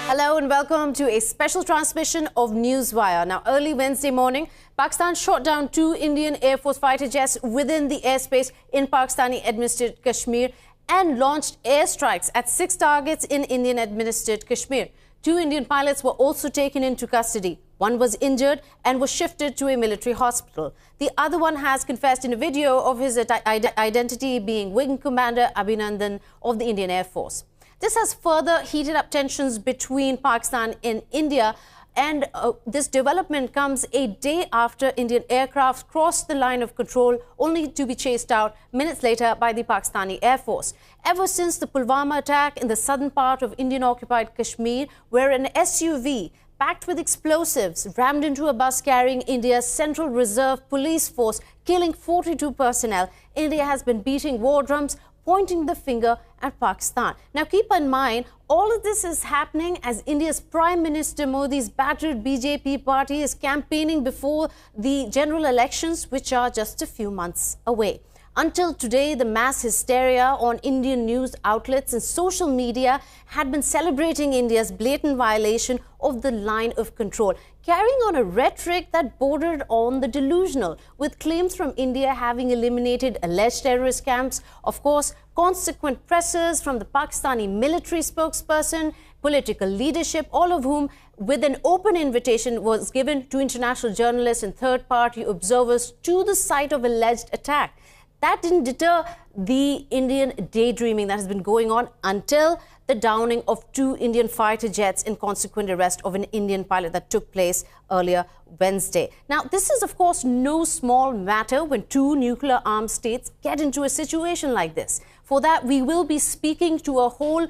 Hello and welcome to a special transmission of Newswire. Now, early Wednesday morning, Pakistan shot down 2 Indian Air Force fighter jets within the airspace in Pakistani-administered Kashmir and launched airstrikes at 6 targets in Indian-administered Kashmir. 2 Indian pilots were also taken into custody. One was injured and was shifted to a military hospital. The other one has confessed in a video of his identity being Wing Commander Abhinandan of the Indian Air Force. This has further heated up tensions between Pakistan and India, and this development comes a day after Indian aircraft crossed the line of control, only to be chased out minutes later by the Pakistani Air Force. Ever since the Pulwama attack in the southern part of Indian-occupied Kashmir, where an SUV packed with explosives rammed into a bus carrying India's Central Reserve Police Force, killing 42 personnel, India has been beating war drums, pointing the finger at Pakistan. Now, keep in mind, all of this is happening as India's Prime Minister Modi's battered BJP party is campaigning before the general elections, which are just a few months away. Until today, the mass hysteria on Indian news outlets and social media had been celebrating India's blatant violation of the line of control, carrying on a rhetoric that bordered on the delusional, with claims from India having eliminated alleged terrorist camps, of course, consequent pressures from the Pakistani military spokesperson, political leadership, all of whom, with an open invitation, was given to international journalists and third-party observers to the site of alleged attack. That didn't deter the Indian daydreaming that has been going on until the downing of 2 Indian fighter jets and consequent arrest of an Indian pilot that took place earlier Wednesday. Now, this is, of course, no small matter when 2 nuclear-armed states get into a situation like this. For that, we will be speaking to a whole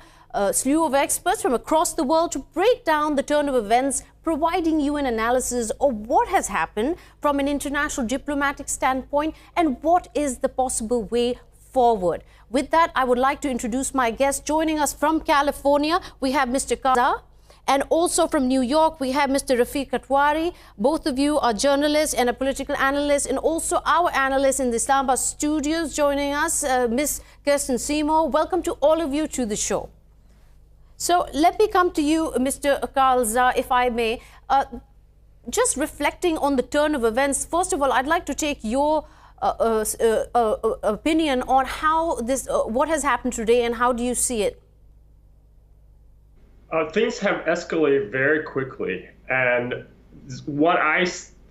slew of experts from across the world to break down the turn of events, providing you an analysis of what has happened from an international diplomatic standpoint and what is the possible way forward. With that, I would like to introduce my guest. Joining us from California, we have Mr. Kaza, and also from New York, we have Mr. Rafiq Katwari. Both of you are journalists and a political analyst, and also our analyst in the Islamabad studios joining us, Ms. Kirsten Seymour. Welcome to all of you to the show. So let me come to you, Mr. Kaza, if I may. Just reflecting on the turn of events, first of all, I'd like to take your opinion on how this, what has happened today, and how do you see it? Things have escalated very quickly, and what I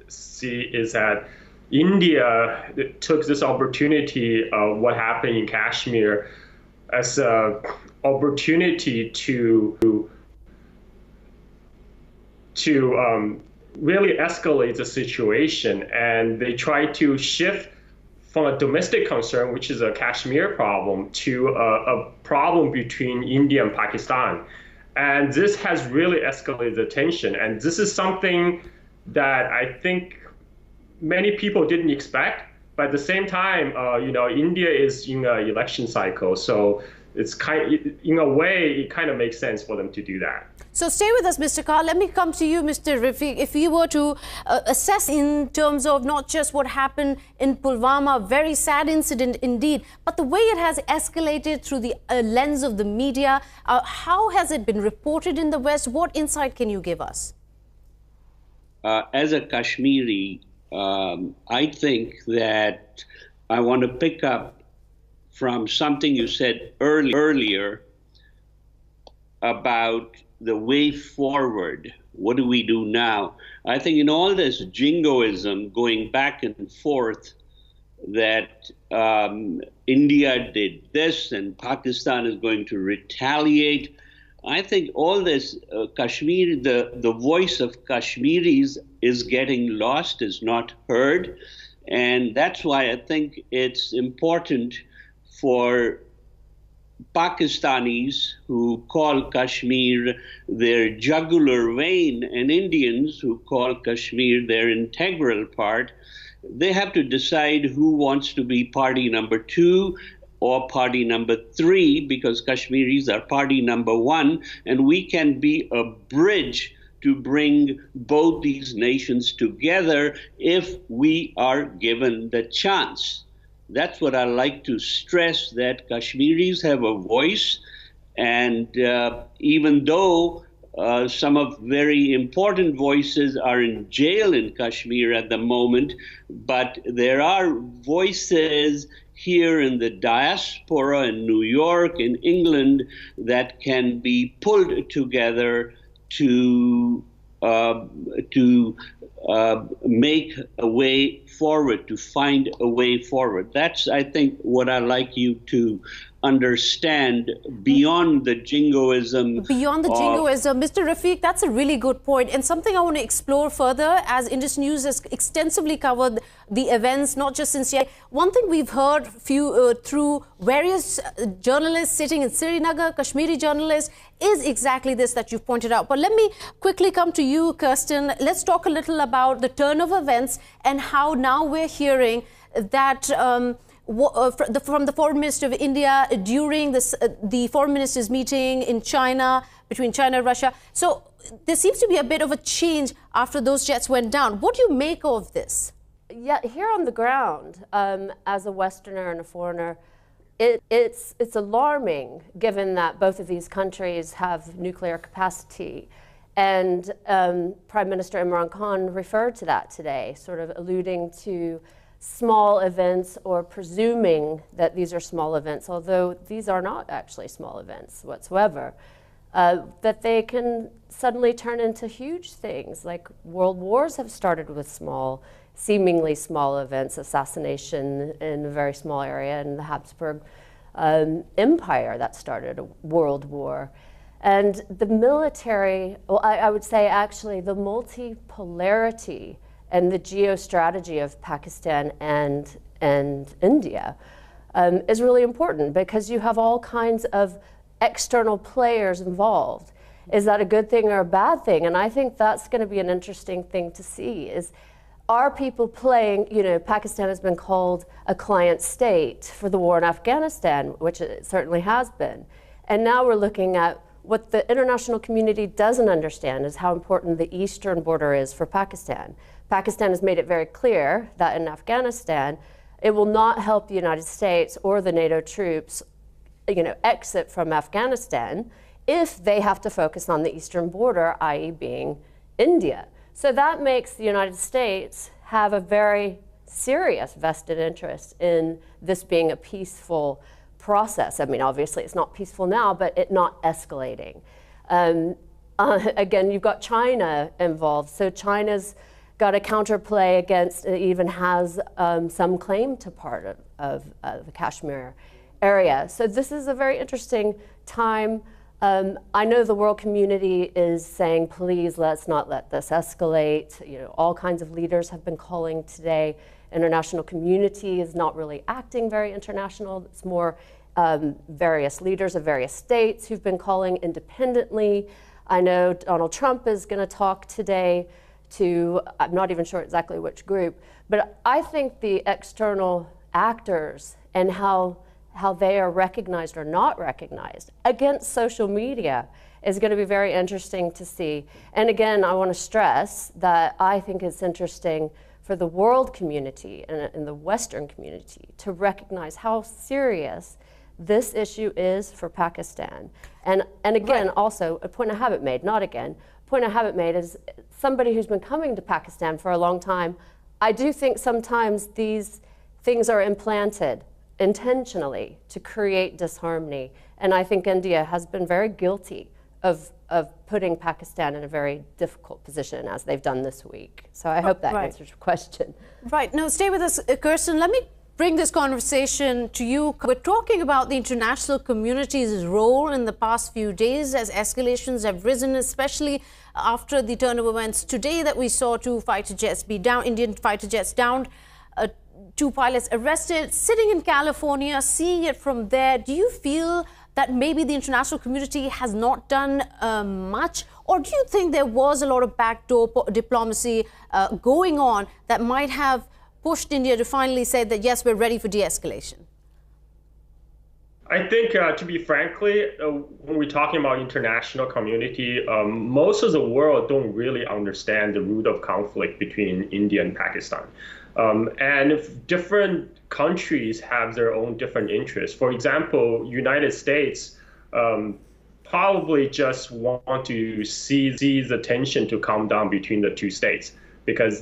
see is that India took this opportunity of what happened in Kashmir as an opportunity to really escalate the situation, and they try to shift from a domestic concern, which is a Kashmir problem, to a problem between India and Pakistan. And this has really escalated the tension. And this is something that I think many people didn't expect. But at the same time, India is in an election cycle. So it's in a way, it kind of makes sense for them to do that. So stay with us, Mr. Khan. Let me come to you, Mr. Rafiq. If you were to assess in terms of not just what happened in Pulwama, very sad incident indeed, but the way it has escalated through the lens of the media, how has it been reported in the West? What insight can you give us? As a Kashmiri, I think that I want to pick up from something you said earlier about the way forward. What do we do now? I think in all this jingoism going back and forth that India did this and Pakistan is going to retaliate, I think all this Kashmir, the voice of Kashmiris is getting lost, is not heard. And that's why I think it's important for Pakistanis who call Kashmir their jugular vein and Indians who call Kashmir their integral part, they have to decide who wants to be party number 2 or party number 3, because Kashmiris are party number 1, and we can be a bridge to bring both these nations together if we are given the chance. That's what I like to stress, that Kashmiris have a voice. And even though some of very important voices are in jail in Kashmir at the moment, but there are voices here in the diaspora in New York, in England, that can be pulled together to make a way forward, to find a way forward. That's, I think, what I like you to understand beyond the jingoism. Beyond the jingoism, Mr. Rafiq, that's a really good point, and something I want to explore further, as Indus News has extensively covered the events, not just in Sierra. One thing we've heard through various journalists sitting in Srinagar, Kashmiri journalists, is exactly this that you've pointed out. But let me quickly come to you, Kirsten. Let's talk a little about the turn of events and how now we're hearing that from the Foreign Minister of India during the Foreign Ministers meeting in China, between China and Russia. So there seems to be a bit of a change after those jets went down. What do you make of this? Yeah, here on the ground, as a Westerner and a foreigner, it's alarming, given that both of these countries have nuclear capacity. And Prime Minister Imran Khan referred to that today, sort of alluding to small events, or presuming that these are small events, although these are not actually small events whatsoever, that they can suddenly turn into huge things. Like world wars have started with small, seemingly small events, assassination in a very small area in the Habsburg Empire that started a world war. And the military, well, I would say actually the multipolarity and the geostrategy of Pakistan and India is really important, because you have all kinds of external players involved. Is that a good thing or a bad thing? And I think that's going to be an interesting thing to see, is, are people playing, Pakistan has been called a client state for the war in Afghanistan, which it certainly has been. And now we're looking at what the international community doesn't understand, is how important the eastern border is for Pakistan. Pakistan has made it very clear that in Afghanistan, it will not help the United States or the NATO troops, exit from Afghanistan if they have to focus on the eastern border, i.e. being India. So that makes the United States have a very serious vested interest in this being a peaceful process. I mean, obviously it's not peaceful now, but it not escalating. Again, you've got China involved. So China's got a counterplay against, it even has some claim to part of the Kashmir area. So this is a very interesting time. I know the world community is saying, please, let's not let this escalate. All kinds of leaders have been calling today. International community is not really acting very international. It's more various leaders of various states who've been calling independently. I know Donald Trump is going to talk today to, I'm not even sure exactly which group, but I think the external actors and how they are recognized or not recognized against social media is going to be very interesting to see. And again, I want to stress that I think it's interesting for the world community and the Western community to recognize how serious this issue is for Pakistan. And again, right. Also, a point I haven't made, not again, point I haven't made is somebody who's been coming to Pakistan for a long time. I do think sometimes these things are implanted intentionally to create disharmony. And I think India has been very guilty of putting Pakistan in a very difficult position, as they've done this week. So I hope that answers your question. Right. No, stay with us, Kirsten. Let me bring this conversation to you. We're talking about the international community's role in the past few days as escalations have risen, especially after the turn of events today that we saw two fighter jets be down, Indian fighter jets downed, two pilots arrested, sitting in California, seeing it from there. Do you feel that maybe the international community has not done much? Or do you think there was a lot of backdoor diplomacy going on that might have pushed India to finally say that, yes, we're ready for de-escalation? I think, to be frankly, when we're talking about international community, most of the world don't really understand the root of conflict between India and Pakistan. And if different countries have their own different interests. For example, United States probably just want to see the tension to calm down between the two states, because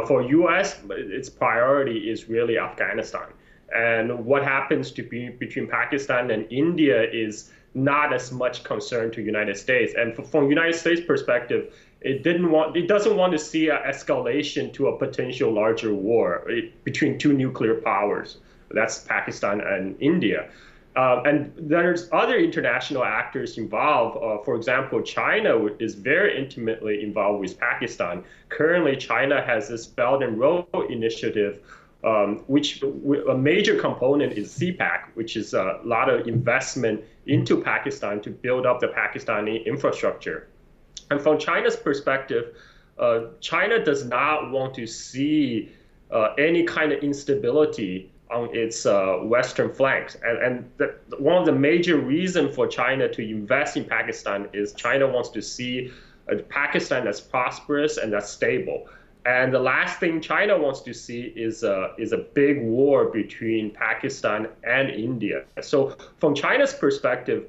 for U.S. its priority is really Afghanistan, and what happens to be between Pakistan and India is not as much concern to United States. And from United States perspective, it doesn't want to see an escalation to a potential larger war between two nuclear powers. That's Pakistan and India. And there's other international actors involved. For example, China is very intimately involved with Pakistan. Currently, China has this Belt and Road Initiative, which a major component is CPAC, which is a lot of investment into Pakistan to build up the Pakistani infrastructure. And from China's perspective, China does not want to see any kind of instability on its western flanks. And one of the major reasons for China to invest in Pakistan is China wants to see Pakistan that's prosperous and that's stable. And the last thing China wants to see is a big war between Pakistan and India. So from China's perspective,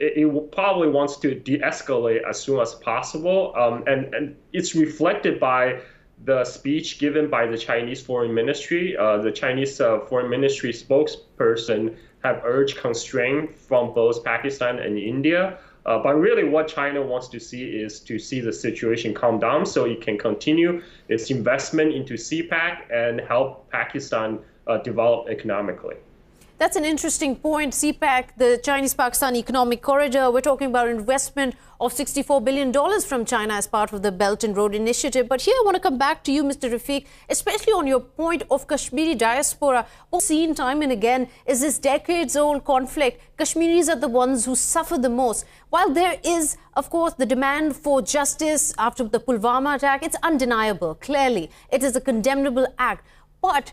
it probably wants to de-escalate as soon as possible. And it's reflected by the speech given by the Chinese Foreign Ministry. The Chinese Foreign Ministry spokesperson have urged constraint from both Pakistan and India. But really what China wants to see is to see the situation calm down so it can continue its investment into CPAC and help Pakistan develop economically. That's an interesting point. CPAC, the Chinese-Pakistan Economic Corridor, we're talking about investment of $64 billion from China as part of the Belt and Road Initiative. But here I want to come back to you, Mr. Rafiq, especially on your point of Kashmiri diaspora. What we've seen time and again is this decades-old conflict. Kashmiris are the ones who suffer the most. While there is, of course, the demand for justice after the Pulwama attack, it's undeniable. Clearly, it is a condemnable act. But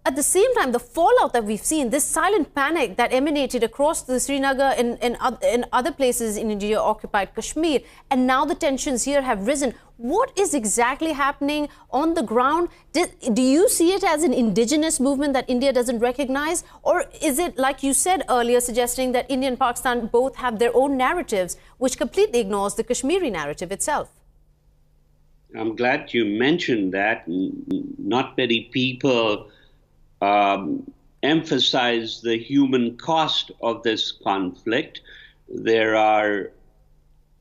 at the same time, the fallout that we've seen, this silent panic that emanated across the Srinagar and other places in India-occupied Kashmir, and now the tensions here have risen. What is exactly happening on the ground? Do you see it as an indigenous movement that India doesn't recognize? Or is it, like you said earlier, suggesting that India and Pakistan both have their own narratives, which completely ignores the Kashmiri narrative itself? I'm glad you mentioned that. Not many people emphasize the human cost of this conflict. There are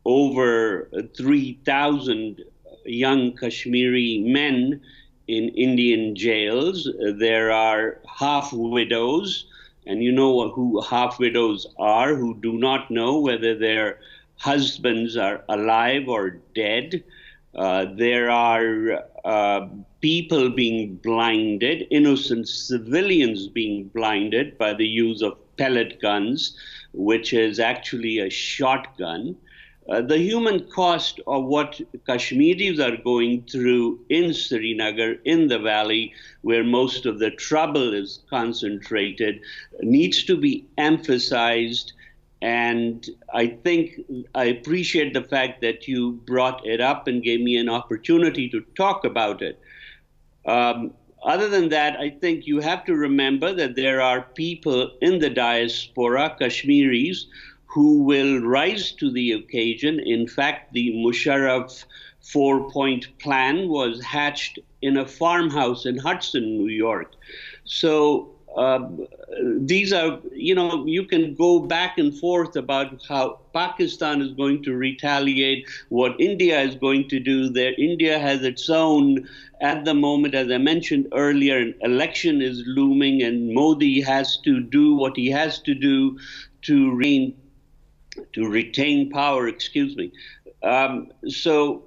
over 3,000 young Kashmiri men in Indian jails. There are half-widows, and you know who half-widows are, who do not know whether their husbands are alive or dead. There are people being blinded, innocent civilians being blinded by the use of pellet guns, which is actually a shotgun. The human cost of what Kashmiris are going through in Srinagar, in the valley, where most of the trouble is concentrated, needs to be emphasized. And I think I appreciate the fact that you brought it up and gave me an opportunity to talk about it. Other than that, I think you have to remember that there are people in the diaspora, Kashmiris, who will rise to the occasion. In fact, the Musharraf 4-point plan was hatched in a farmhouse in Hudson, New York. So these are, you can go back and forth about how Pakistan is going to retaliate, what India is going to do there. India has its own, at the moment, as I mentioned earlier, an election is looming and Modi has to do what he has to do to retain power, So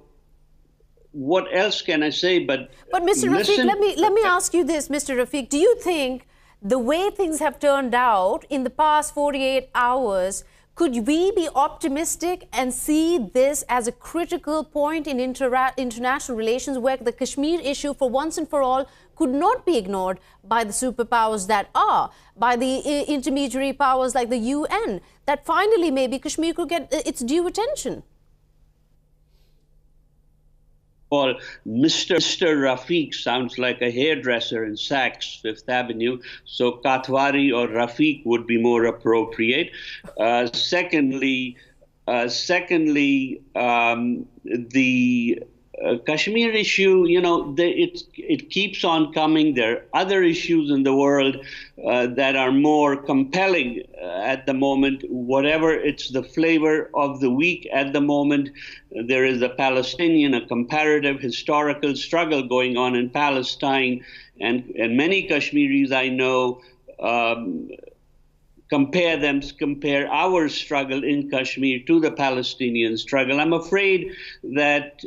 what else can I say? But Mr. Rafiq, let me ask you this, Mr. Rafiq. Do you think the way things have turned out in the past 48 hours, could we be optimistic and see this as a critical point in international relations where the Kashmir issue, for once and for all, could not be ignored by the superpowers that are, by the intermediary powers like the UN, that finally maybe Kashmir could get its due attention? call Mr. Rafiq sounds like a hairdresser in Saks, Fifth Avenue. So Katwari or Rafiq would be more appropriate. Secondly, the Kashmir issue, it keeps on coming. There are other issues in the world that are more compelling at the moment. Whatever it's the flavor of the week at the moment, there is a comparative historical struggle going on in Palestine, and many Kashmiris I know compare our struggle in Kashmir to the Palestinian struggle. I'm afraid that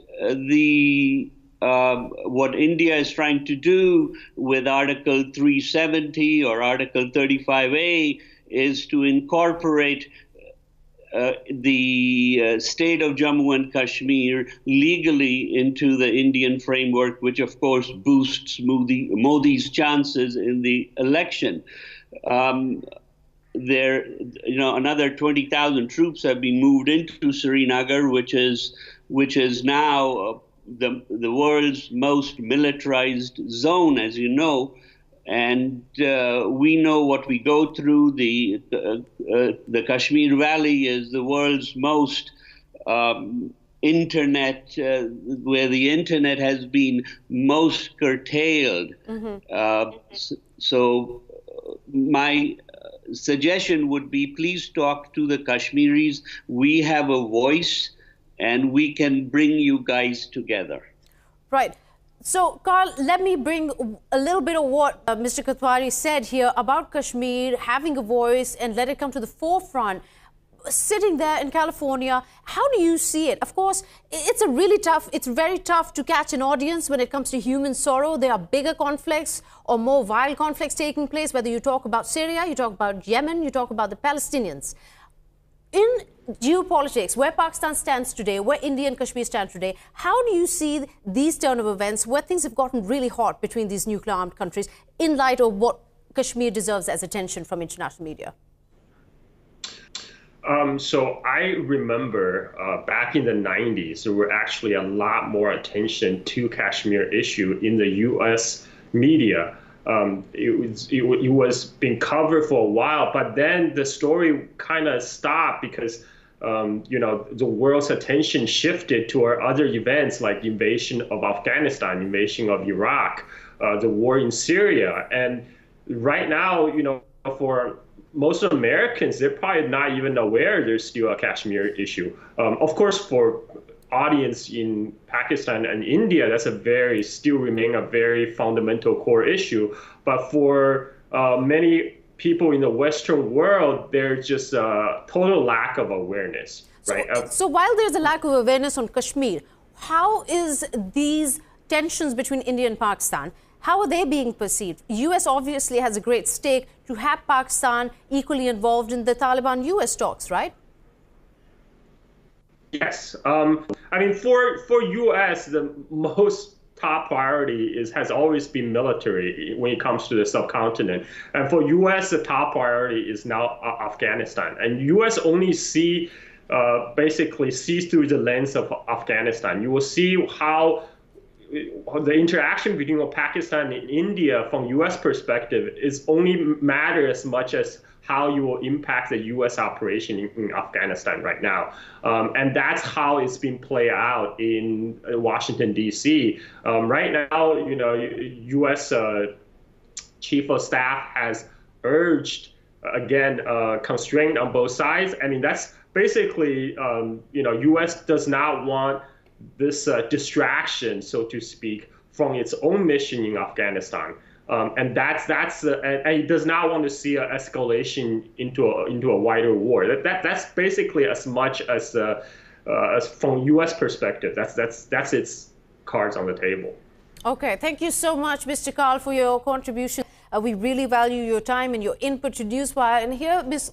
what India is trying to do with Article 370 or Article 35A is to incorporate the state of Jammu and Kashmir legally into the Indian framework, which of course boosts Modi's chances in the election. Another 20,000 troops have been moved into Srinagar, which is now the world's most militarized zone, as you know, and we know what we go through. The Kashmir Valley is the world's most internet, where the internet has been most curtailed. So my suggestion would be, please talk to the Kashmiris. We have a voice and we can bring you guys together. Right. So, Carl, let me bring a little bit of what Mr. Katwari said here about Kashmir having a voice and let it come to the forefront. Sitting there in California, how do you see it? Of course, it's very tough to catch an audience when it comes to human sorrow. There are bigger conflicts or more violent conflicts taking place, whether you talk about Syria, you talk about Yemen, you talk about the Palestinians. In geopolitics, where Pakistan stands today, where India and Kashmir stand today, how do you see these turn of events where things have gotten really hot between these nuclear armed countries in light of what Kashmir deserves as attention from international media? So I remember back in the 90s, there were actually a lot more attention to Kashmir issue in the U.S. media. It was being covered for a while, but then the story kind of stopped because the world's attention shifted to our other events like invasion of Afghanistan, invasion of Iraq, the war in Syria, and right now, for most Americans, they're probably not even aware there's still a Kashmir issue. Of course, for audience in Pakistan and India, that's still remain a very fundamental core issue. But for many people in the Western world, there's just a total lack of awareness, right? So while there's a lack of awareness on Kashmir, how is these tensions between India and Pakistan, how are they being perceived? U.S. obviously has a great stake to have Pakistan equally involved in the Taliban-U.S. talks, right? Yes. I mean, for U.S., the most top priority has always been military when it comes to the subcontinent. And for U.S., the top priority is now Afghanistan. And U.S. only basically sees through the lens of Afghanistan. You will see how the interaction between Pakistan and India from U.S. perspective is only matter as much as how you will impact the U.S. operation in Afghanistan right now. And that's how it's been played out in Washington, D.C. Right now, U.S. Chief of Staff has urged, again, constraint on both sides. I mean, that's basically, U.S. does not want this distraction, so to speak, from its own mission in Afghanistan. And and it does not want to see an escalation into a wider war. That's basically as much as from U.S. perspective. That's its cards on the table. Okay, thank you so much, Mr. Carl, for your contribution. We really value your time and your input to Newswire. And here, Ms.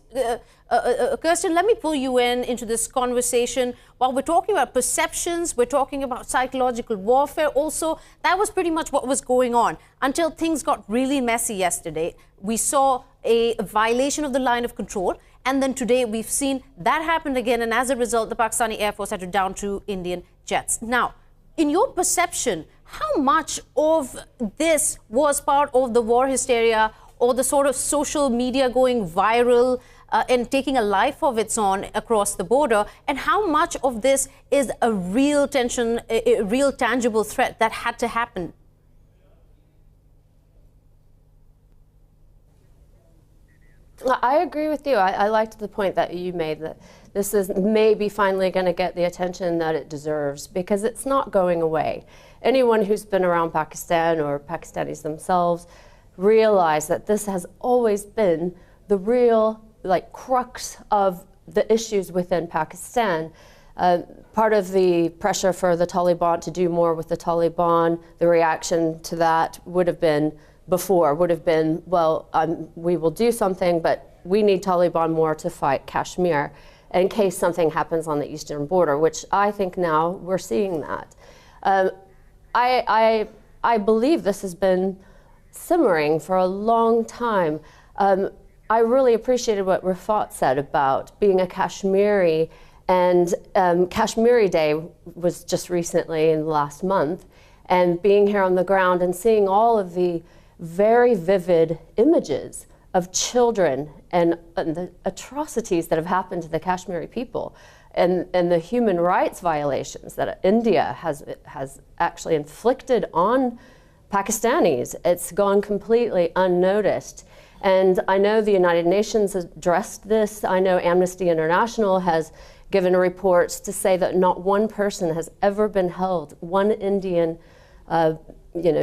Kirsten, let me pull you into this conversation. While we're talking about perceptions, we're talking about psychological warfare also. That was pretty much what was going on until things got really messy yesterday. We saw a violation of the line of control. And then today we've seen that happen again. And as a result, the Pakistani Air Force had to down 2 Indian jets. Now, in your perception, how much of this was part of the war hysteria or the sort of social media going viral and taking a life of its own across the border? And how much of this is a real tension, a real tangible threat that had to happen? I agree with you. I liked the point that you made, that this is maybe finally going to get the attention that it deserves, because it's not going away. Anyone who's been around Pakistan or Pakistanis themselves realize that this has always been the real crux of the issues within Pakistan. Part of the pressure for the Taliban to do more with the Taliban, the reaction to that would have been well, we will do something, but we need Taliban more to fight Kashmir in case something happens on the eastern border, which I think now we're seeing that. I believe this has been simmering for a long time. I really appreciated what Rafat said about being a Kashmiri, and Kashmiri Day was just recently in the last month, and being here on the ground and seeing all of the very vivid images of children and the atrocities that have happened to the Kashmiri people, and the human rights violations that India has actually inflicted on Pakistanis. It's gone completely unnoticed. And I know the United Nations has addressed this. I know Amnesty International has given reports to say that not one person has ever been held, one Indian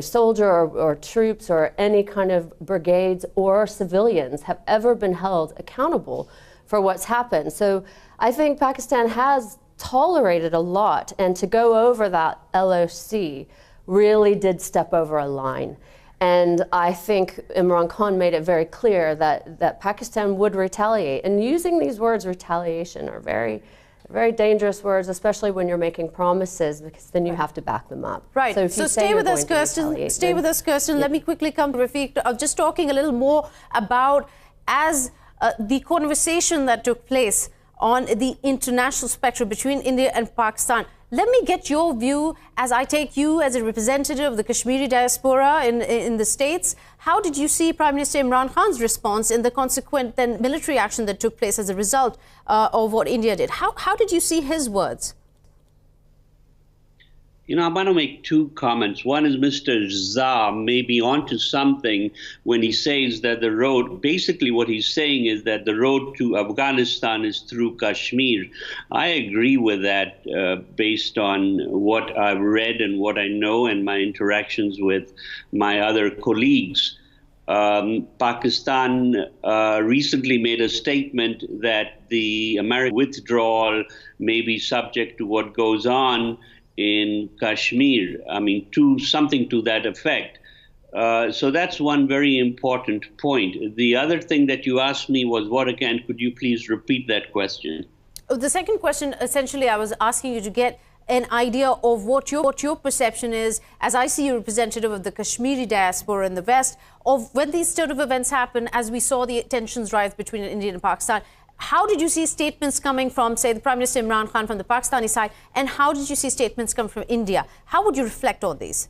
soldier or troops or any kind of brigades or civilians have ever been held accountable for what's happened. So I think Pakistan has tolerated a lot, and to go over that LOC really did step over a line. And I think Imran Khan made it very clear that Pakistan would retaliate. And using these words, retaliation, are very, very dangerous words, especially when you're making promises, because then you have to back them up. Right. So stay with us, Kirsten. Stay with us, Kirsten. Yeah. Let me quickly come to Rafiq. Just talking a little more about the conversation that took place on the international spectrum between India and Pakistan. Let me get your view, as I take you as a representative of the Kashmiri diaspora in the States. How did you see Prime Minister Imran Khan's response in the consequent then military action that took place as a result of what India did? How did you see his words? I want to make two comments. One is Mr. Zah may be onto something when he says that the road, basically what he's saying is that the road to Afghanistan is through Kashmir. I agree with that based on what I've read and what I know and my interactions with my other colleagues. Pakistan recently made a statement that the American withdrawal may be subject to what goes on in Kashmir. I mean, something to that effect. So that's one very important point. The other thing that you asked me was what again? Could you please repeat that question? The second question, essentially, I was asking you to get an idea of what your perception is, as I see you representative of the Kashmiri diaspora in the West, of when these sort of events happen, as we saw the tensions rise between India and Pakistan. How did you see statements coming from, say, the Prime Minister Imran Khan from the Pakistani side, and how did you see statements come from India? How would you reflect on these?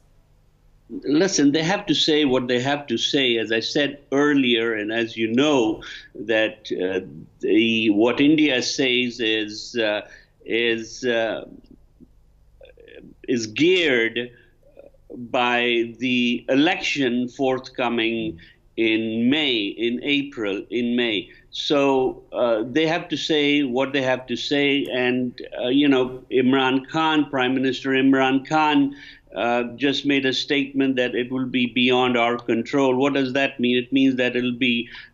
Listen, they have to say what they have to say. As I said earlier, and as you know, that what India says is geared by the election forthcoming in May. So they have to say what they have to say. And, Imran Khan, Prime Minister Imran Khan, just made a statement that it will be beyond our control. What does that mean? It means that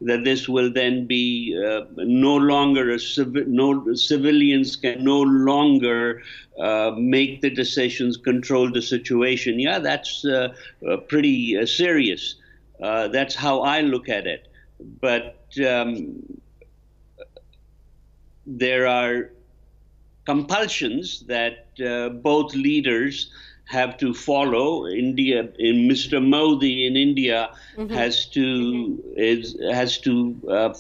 this will then be no longer civilians can no longer make the decisions, control the situation. Yeah, that's pretty serious. That's how I look at it. But there are compulsions that both leaders have to follow. Mr. Modi in India has to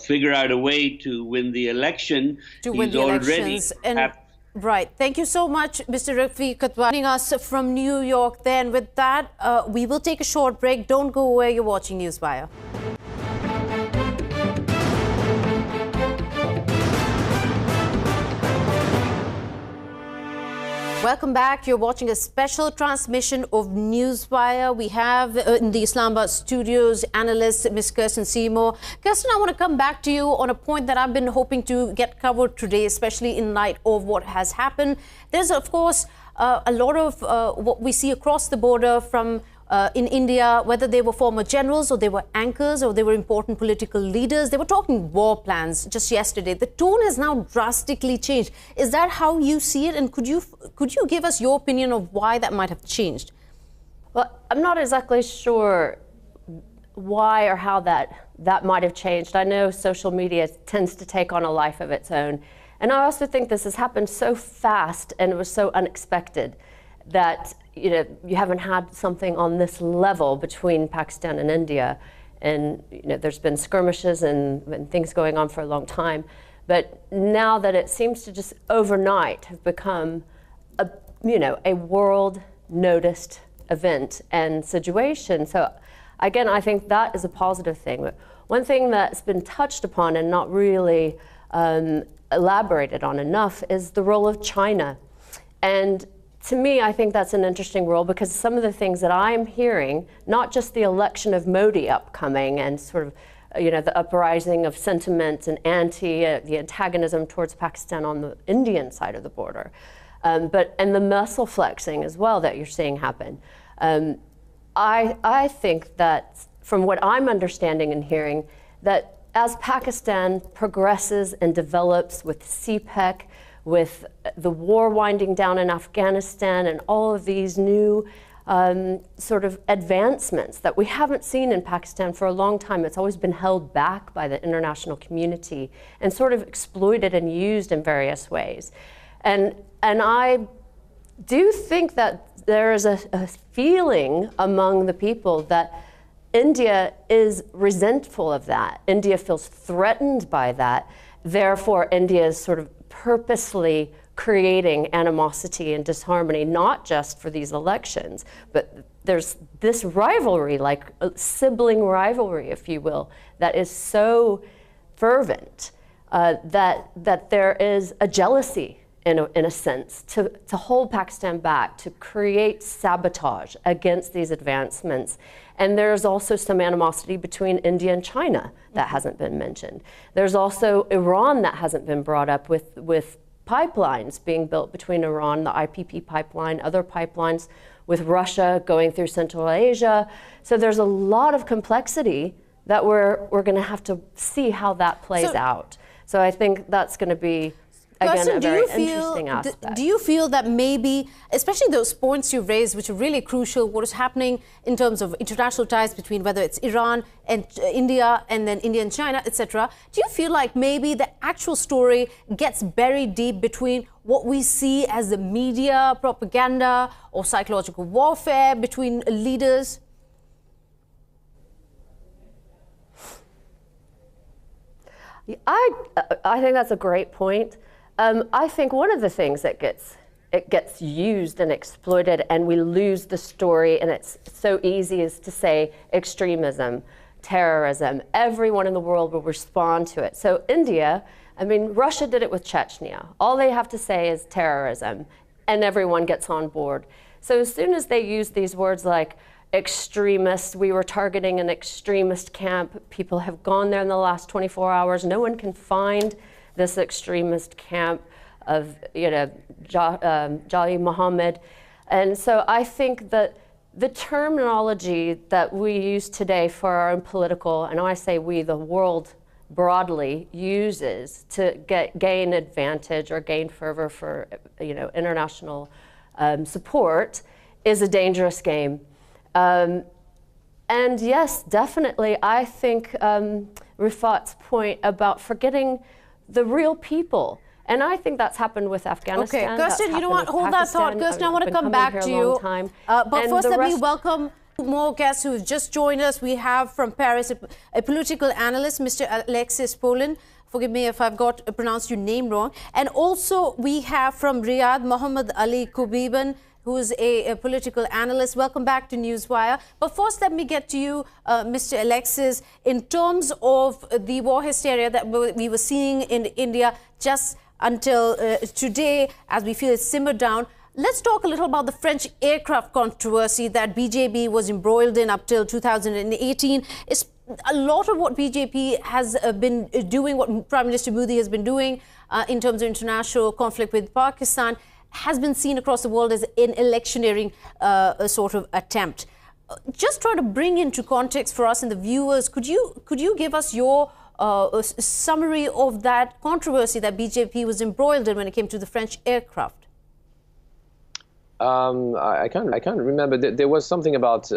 figure out a way to win the election. To win the elections. Right. Thank you so much, Mr. Rafi Katwa, joining us from New York. Then with that, we will take a short break. Don't go away. You're watching Newswire. Welcome back. You're watching a special transmission of Newswire. We have in the Islamabad studios analyst Ms. Kirsten Seymour. Kirsten, I want to come back to you on a point that I've been hoping to get covered today, especially in light of what has happened. There's, of course, a lot of what we see across the border from in India, whether they were former generals or they were anchors or they were important political leaders. They were talking war plans just yesterday. The tone has now drastically changed. Is that how you see it? And could you give us your opinion of why that might have changed? Well, I'm not exactly sure why or how that might have changed. I know social media tends to take on a life of its own. And I also think this has happened so fast and it was so unexpected that you haven't had something on this level between Pakistan and India. And there's been skirmishes and things going on for a long time. But now that it seems to just overnight have become a world noticed event and situation. So again, I think that is a positive thing. But one thing that's been touched upon and not really elaborated on enough is the role of China. And to me, I think that's an interesting role because some of the things that I'm hearing, not just the election of Modi upcoming and sort of, the uprising of sentiment and the antagonism towards Pakistan on the Indian side of the border, and the muscle flexing as well that you're seeing happen. I think that from what I'm understanding and hearing, that as Pakistan progresses and develops with CPEC, with the war winding down in Afghanistan and all of these new sort of advancements that we haven't seen in Pakistan for a long time. It's always been held back by the international community and sort of exploited and used in various ways. And I do think that there is a feeling among the people that India is resentful of that. India feels threatened by that. Therefore, India is sort of purposely creating animosity and disharmony, not just for these elections, but there's this rivalry, like a sibling rivalry, if you will, that is so fervent that there is a jealousy in a sense to hold Pakistan back, to create sabotage against these advancements. And there's also some animosity between India and China that hasn't been mentioned. There's also Iran that hasn't been brought up with pipelines being built between Iran, the IPP pipeline, other pipelines with Russia going through Central Asia. So there's a lot of complexity that we're going to have to see how that plays out. So I think that's going to be, again, a very interesting aspect. Do you feel that maybe, especially those points you raised, which are really crucial, what is happening in terms of international ties between whether it's Iran and India and then India and China, etc. Do you feel like maybe the actual story gets buried deep between what we see as the media propaganda or psychological warfare between leaders? I think that's a great point. I think one of the things that gets used and exploited and we lose the story, and it's so easy, is to say extremism, terrorism. Everyone in the world will respond to it. So India, I mean, Russia did it with Chechnya. All they have to say is terrorism, and everyone gets on board. So as soon as they use these words like extremists, we were targeting an extremist camp, people have gone there in the last 24 hours, no one can find this extremist camp of, Jali Muhammad. And so I think that the terminology that we use today for our own political, and when I say we, the world broadly uses to gain advantage or gain fervor for, international support, is a dangerous game. And yes, definitely, I think Rifat's point about forgetting the real people. And I think that's happened with Afghanistan. Okay, Kirsten, you know what? Hold that thought. Kirsten, I want to come back to you. But first, let me welcome more guests who have just joined us. We have from Paris a political analyst, Mr. Alexis Polin, Forgive me if I've pronounced your name wrong. And also we have from Riyadh, Muhammad Ali Kubiban, who is a political analyst. Welcome back to Newswire. But first, let me get to you, Mr. Alexis. In terms of the war hysteria that we were seeing in India just until today, as we feel it's simmered down, let's talk a little about the French aircraft controversy that BJP was embroiled in up till 2018. It's a lot of what BJP has been doing, what Prime Minister Modi has been doing in terms of international conflict with Pakistan, has been seen across the world as an electioneering sort of attempt. Just trying to bring into context for us and the viewers, could you give us your summary of that controversy that BJP was embroiled in when it came to the French aircraft? I can't remember. There was something about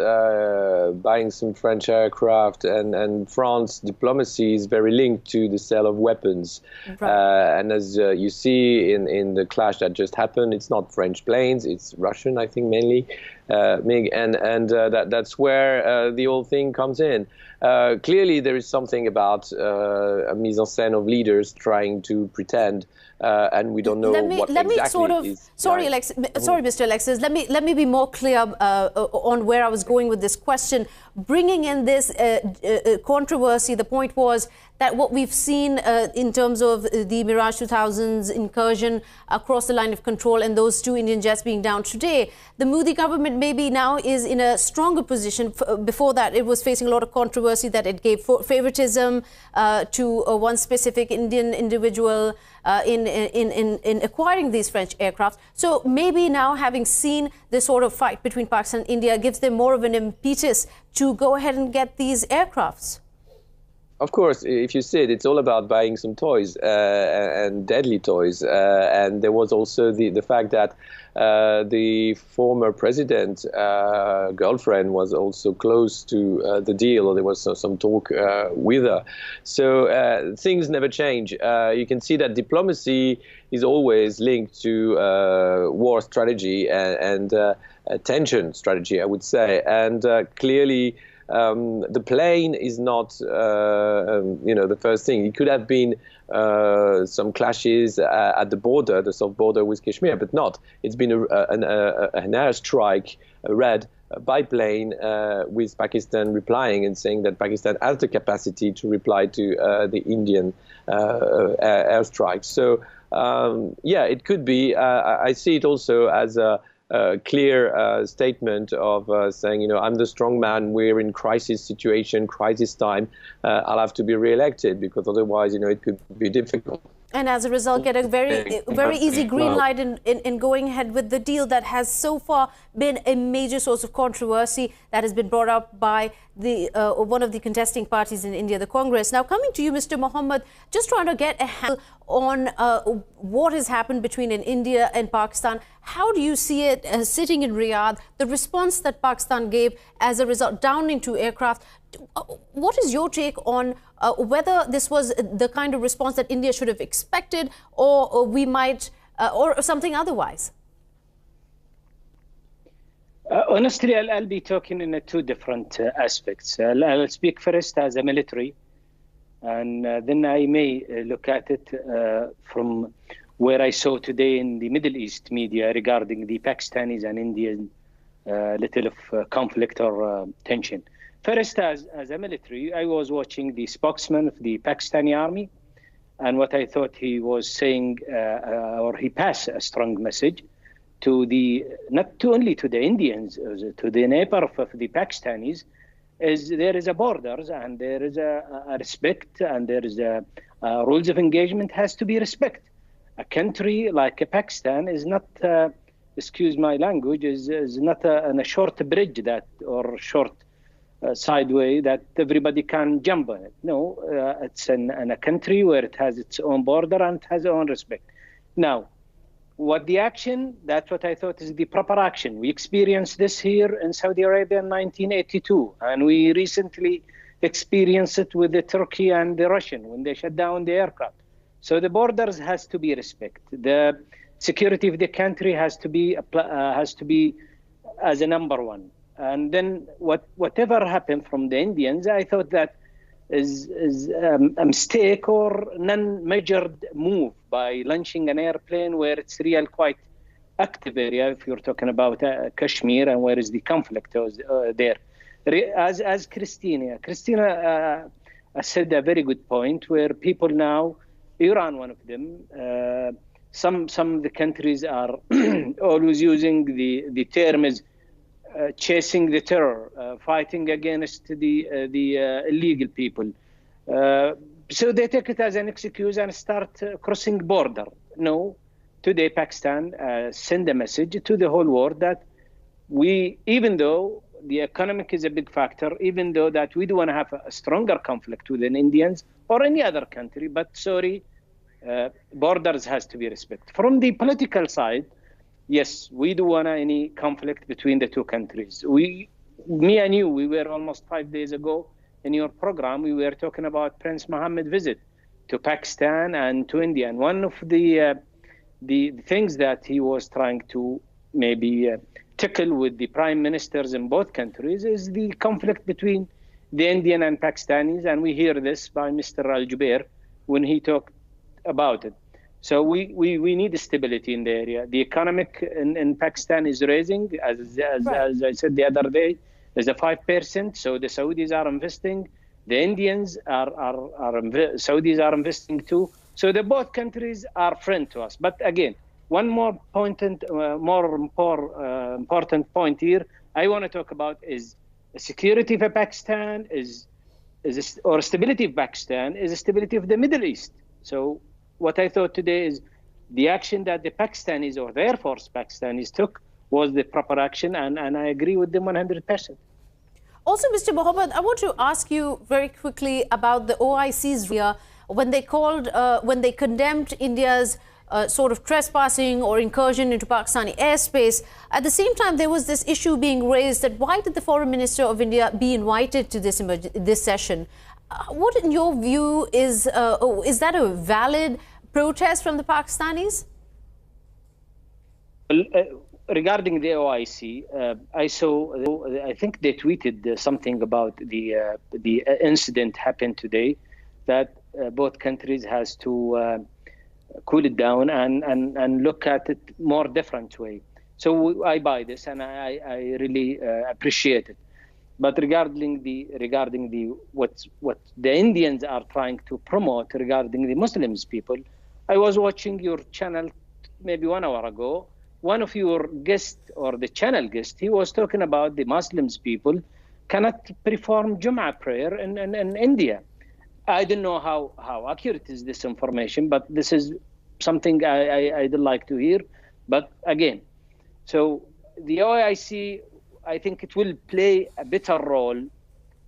buying some French aircraft, and France diplomacy is very linked to the sale of weapons. Right. And as you see in the clash that just happened, it's not French planes, it's Russian, I think, mainly, MiG, and that's where the whole thing comes in. Clearly, there is something about a mise en scène of leaders trying to pretend, and we don't know what exactly is. Sorry, Mr. Alexis. Let me be more clear on where I was going with this question. Bringing in this controversy, the point was that what we've seen in terms of the Mirage 2000's incursion across the line of control and those 2 Indian jets being down today, the Modi government maybe now is in a stronger position. Before that, it was facing a lot of controversy that it gave favoritism to one specific Indian individual in acquiring these French aircraft. So maybe now, having seen this sort of fight between Pakistan and India, gives them more of an impetus to go ahead and get these aircrafts. Of course, if you see it, it's all about buying some toys and deadly toys. And there was also the fact that the former president girlfriend was also close to the deal, or there was some talk with her. So things never change. You can see that diplomacy is always linked to war strategy and tension strategy, I would say. And clearly, the plane is not, the first thing. It could have been some clashes at the border, the soft border with Kashmir, but not. It's been an airstrike, a red biplane with Pakistan replying and saying that Pakistan has the capacity to reply to the Indian airstrikes. So, yeah, it could be. I see it also as a clear statement of saying, I'm the strong man, we're in crisis situation, crisis time, I'll have to be re-elected, because otherwise, it could be difficult. And as a result, get a very easy green light in going ahead with the deal that has so far been a major source of controversy that has been brought up by the one of the contesting parties in India, the Congress. Now, coming to you, Mr. Mohammed, just trying to get a handle on what has happened between India and Pakistan. How do you see it sitting in Riyadh, the response that Pakistan gave as a result, downing 2 aircraft? What is your take on whether this was the kind of response that India should have expected, or we might, or something otherwise? Honestly, I'll be talking in 2 different aspects. I'll speak first as a military, and then I may look at it from where I saw today in the Middle East media regarding the Pakistanis and Indian little of conflict or tension. First, as a military, I was watching the spokesman of the Pakistani army, and what I thought he was saying, or he passed a strong message to not only to the Indians, to the neighbor of the Pakistanis, is there is a borders and there is a respect and there is a rules of engagement has to be respect. A country like Pakistan is not, excuse my language, is not a short bridge or short sideway that everybody can jump on it. No, it's in a country where it has its own border and it has its own respect. Now, what the action, that's what I thought is the proper action. We experienced this here in Saudi Arabia in 1982, and we recently experienced it with the Turkey and the Russian when they shut down the aircraft. So the borders has to be respected. The security of the country has to be as a number one. And then whatever happened from the Indians, I thought that a mistake or non-measured move by launching an airplane where it's real quite active area, if you're talking about Kashmir and where is the conflict there. As Christina said a very good point, where people now, Iran one of them, some of the countries are always using the term is chasing the terror, fighting against the illegal people. So they take it as an excuse and start crossing border. No, today Pakistan send a message to the whole world that we, even though the economic is a big factor, even though that we do want to have a stronger conflict with the Indians or any other country, but sorry, borders has to be respected. From the political side, yes, we do want any conflict between the two countries. Me and you, we were almost 5 days ago in your program, we were talking about Prince Mohammed visit to Pakistan and to India. And one of the things that he was trying to maybe tackle with the prime ministers in both countries is the conflict between the Indian and Pakistanis. And we hear this by Mr. Al-Jubair when he talked about it. So we need stability in the area. The economic in Pakistan is raising, as I said the other day, is a 5%. So the Saudis are investing. The Indians Saudis are investing too. So the both countries are friends to us. But again, one more important point here I want to talk about is security for Pakistan or stability of Pakistan is the stability of the Middle East. So what I thought today is the action that the Pakistanis or the Air Force Pakistanis took was the proper action, and I agree with them 100%. Also, Mr. Mohammed, I want to ask you very quickly about the OIC's when they condemned India's sort of trespassing or incursion into Pakistani airspace. At the same time, there was this issue being raised that why did the Foreign Minister of India be invited to this session? What, in your view, is that a valid protest from the Pakistanis? Well, regarding the OIC, I think they tweeted something about the incident happened today, that both countries has to cool it down and look at it more different way. So I buy this and I really appreciate it. But regarding what the Indians are trying to promote regarding the Muslims people, I was watching your channel maybe 1 hour ago. One of your guests or the channel guest, he was talking about the Muslims people cannot perform Jum'ah prayer in India. I don't know how accurate is this information, but this is something I'd like to hear. But again, so the OIC, I think it will play a better role,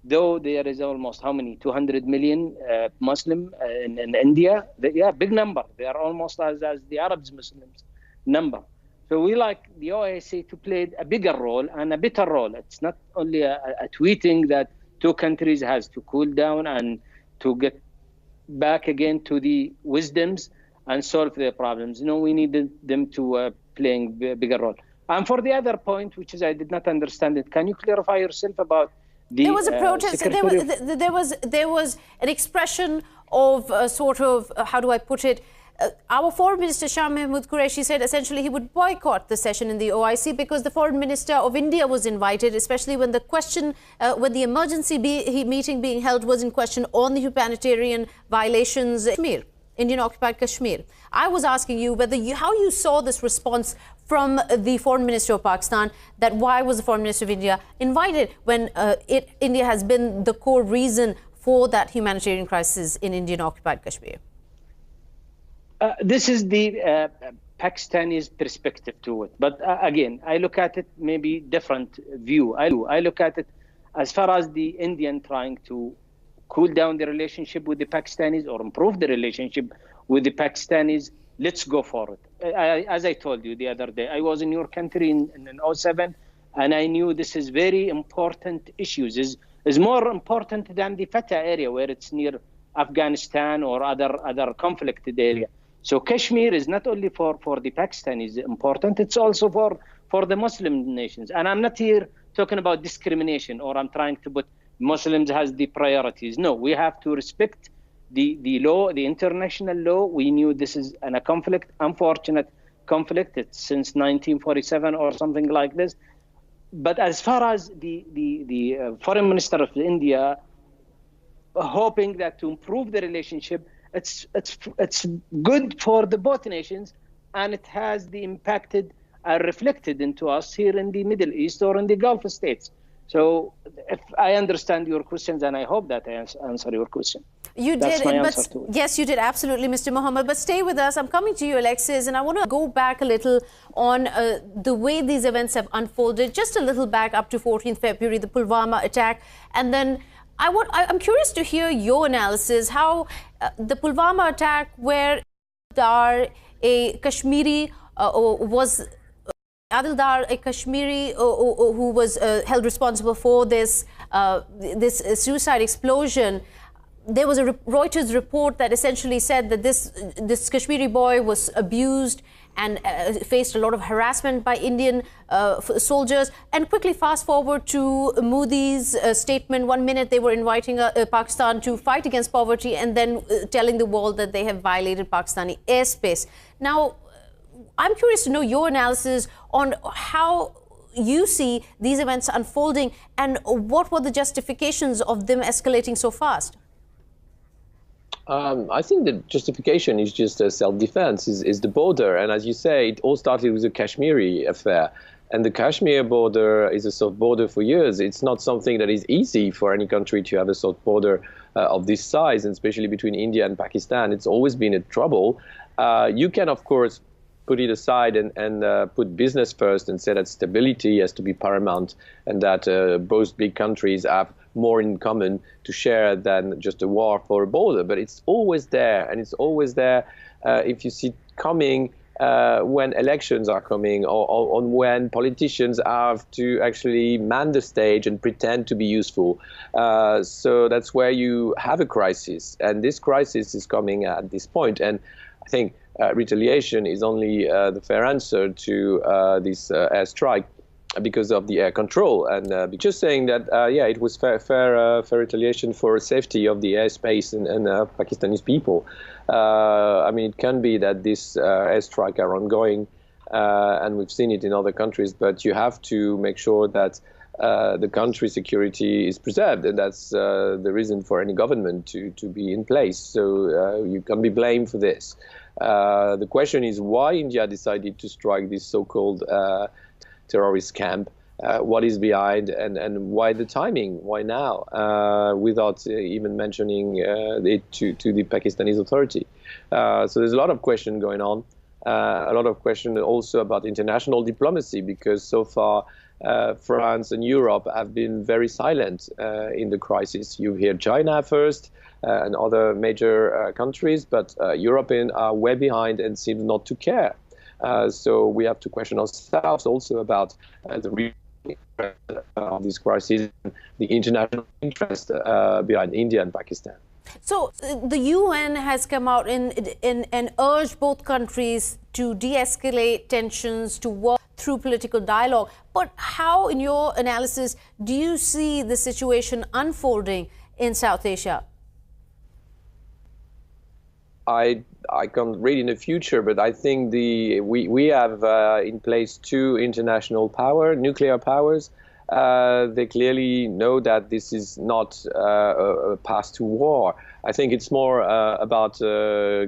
though there is almost how many, 200 million Muslim in India. Yeah, big number. They are almost as the Arabs Muslims number. So we like the OIC to play a bigger role and a better role. It's not only a tweeting that two countries has to cool down and to get back again to the wisdoms and solve their problems. No, we need them to playing a bigger role. And for the other point, which is I did not understand it, can you clarify yourself about the There was a protest. There was an expression of sort of, how do I put it? Our Foreign Minister Shah Mahmood Qureshi said essentially he would boycott the session in the OIC because the Foreign Minister of India was invited, especially when the question, when the emergency meeting being held was in question on the humanitarian violations in Kashmir, Indian-occupied Kashmir. I was asking you how you saw this response from the Foreign Minister of Pakistan, that why was the Foreign Minister of India invited when India has been the core reason for that humanitarian crisis in Indian-occupied Kashmir? This is the Pakistani's perspective to it. But again, I look at it maybe different view. I look at it as far as the Indian trying to cool down the relationship with the Pakistanis or improve the relationship with the Pakistanis. Let's go for it. As I told you the other day, I was in your country in 2007, and I knew this is very important issues. Is more important than the Fatah area where it's near Afghanistan or other conflicted area. So Kashmir is not only for the Pakistanis important, it's also for the Muslim nations. And I'm not here talking about discrimination or I'm trying to put Muslims has the priorities. No, we have to respect the law, the international law. We knew this is a conflict, unfortunate conflict. It's since 1947 or something like this. But as far as the foreign minister of India hoping that to improve the relationship, it's good for the both nations, and it has the impacted reflected into us here in the Middle East or in the Gulf states. So if I understand your questions, and I hope that I answer your question. You That's did, my but answer to it. yes, you did, absolutely, Mr. Mohammed. But stay with us. I'm coming to you, Alexis, and I want to go back a little on the way these events have unfolded, just a little back up to 14th February, the Pulwama attack. And then I'm curious to hear your analysis, how the Pulwama attack, where a Kashmiri was... Adil Dar, a Kashmiri who was held responsible for this suicide explosion. There was a Reuters report that essentially said that this Kashmiri boy was abused and faced a lot of harassment by Indian soldiers. And quickly fast forward to Modi's statement. 1 minute they were inviting Pakistan to fight against poverty, and then telling the world that they have violated Pakistani airspace. Now, I'm curious to know your analysis on how you see these events unfolding, and what were the justifications of them escalating so fast? I think the justification is just self-defense, is the border. And as you say, it all started with the Kashmiri affair. And the Kashmir border is a soft border for years. It's not something that is easy for any country to have a soft border of this size, and especially between India and Pakistan. It's always been a trouble. You can, of course, put it aside and put business first and say that stability has to be paramount, and that both big countries have more in common to share than just a war for a border. But it's always there, and it's always there if you see it coming when elections are coming, or when politicians have to actually man the stage and pretend to be useful. So that's where you have a crisis, and this crisis is coming at this point. And I think retaliation is only the fair answer to this airstrike because of the air control. And just saying that, yeah, it was fair retaliation for safety of the airspace and Pakistani people. I mean, it can be that this airstrike are ongoing, and we've seen it in other countries, but you have to make sure that the country's security is preserved, and that's the reason for any government to be in place. So you can't be blamed for this. The question is why India decided to strike this so-called terrorist camp. What is behind, and why the timing? Why now? Without even mentioning it to the Pakistani authority. So there's a lot of question going on. A lot of question also about international diplomacy, because so far France and Europe have been very silent in the crisis. You hear China first and other major countries, but Europeans are way behind and seem not to care. So we have to question ourselves also about the real of this crisis, the international interest behind India and Pakistan. So the UN has come out and urged both countries to de-escalate tensions, to work through political dialogue. But how, in your analysis, do you see the situation unfolding in South Asia? I can't read in the future, but I think we have in place two international nuclear powers. They clearly know that this is not a path to war. I think it's more about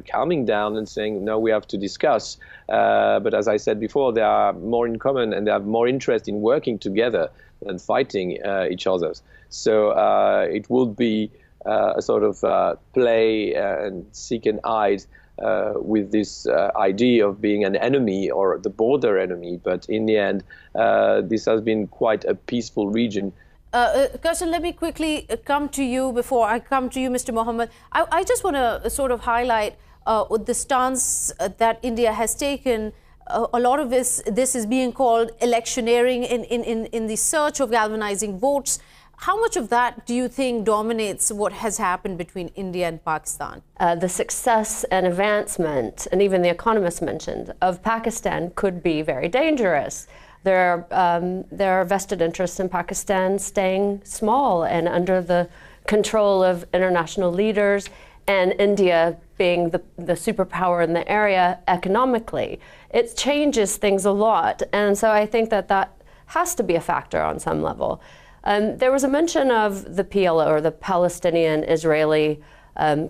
calming down and saying, no, we have to discuss. But as I said before, they are more in common, and they have more interest in working together than fighting each other. So it would be a sort of play and seek an eye with this idea of being an enemy or the border enemy. But in the end, this has been quite a peaceful region. Kirsten, let me quickly come to you before I come to you, Mr. Mohammed. I just want to sort of highlight the stance that India has taken. A lot of this is being called electioneering in the search of galvanizing votes. How much of that do you think dominates what has happened between India and Pakistan? The success and advancement, and even The Economist mentioned, of Pakistan could be very dangerous. There are vested interests in Pakistan staying small and under the control of international leaders, and India being the superpower in the area economically. It changes things a lot, and so I think that has to be a factor on some level. There was a mention of the PLO, or the Palestinian-Israeli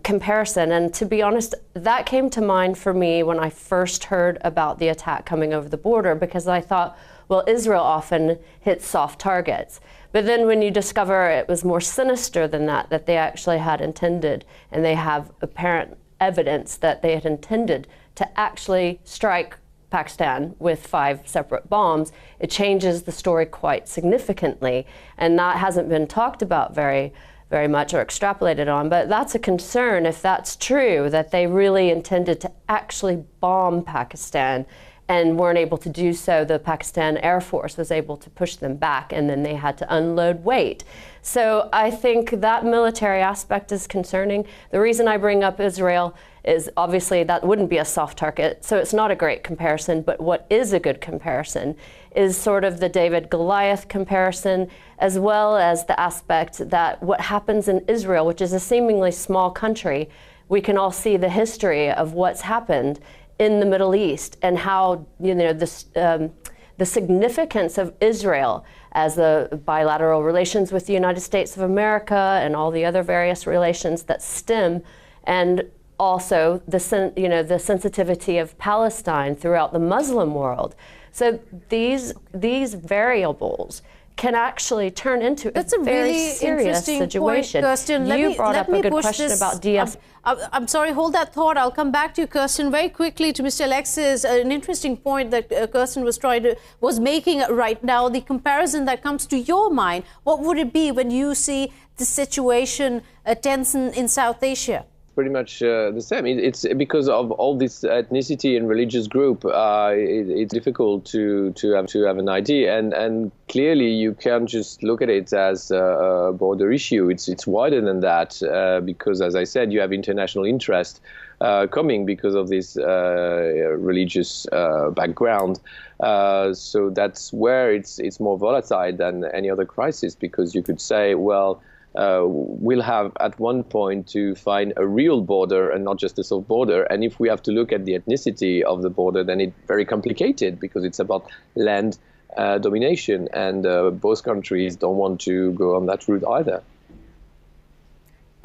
comparison, and to be honest, that came to mind for me when I first heard about the attack coming over the border, because I thought, well, Israel often hits soft targets. But then when you discover it was more sinister than that they actually had intended, and they have apparent evidence that they had intended to actually strike Pakistan with 5 separate bombs, it changes the story quite significantly. And that hasn't been talked about very much or extrapolated on, but that's a concern if that's true, that they really intended to actually bomb Pakistan and weren't able to do so. The Pakistan Air Force was able to push them back, and then they had to unload weight. So I think that military aspect is concerning. The reason I bring up Israel is obviously that wouldn't be a soft target, so it's not a great comparison, but what is a good comparison is sort of the David-Goliath comparison, as well as the aspect that what happens in Israel, which is a seemingly small country, we can all see the history of what's happened in the Middle East and how, you know, the significance of Israel as the bilateral relations with the United States of America and all the other various relations that stem, and also the sensitivity of Palestine throughout the Muslim world. So these variables can actually turn into a very serious situation. Point, Kirsten. You brought up a good question about DS. I'm sorry, hold that thought. I'll come back to you, Kirsten, very quickly to Mr. Alexis. An interesting point that Kirsten was making right now, the comparison that comes to your mind. What would it be when you see the situation tense in South Asia? Pretty much the same. It's because of all this ethnicity and religious group. It's difficult to have an idea, and clearly you can't just look at it as a border issue. It's wider than that, because, as I said, you have international interest coming because of this religious background. So that's where it's more volatile than any other crisis, because you could say, well, we'll have at one point to find a real border and not just a soft border. And if we have to look at the ethnicity of the border, then it's very complicated, because it's about land domination, and both countries don't want to go on that route either.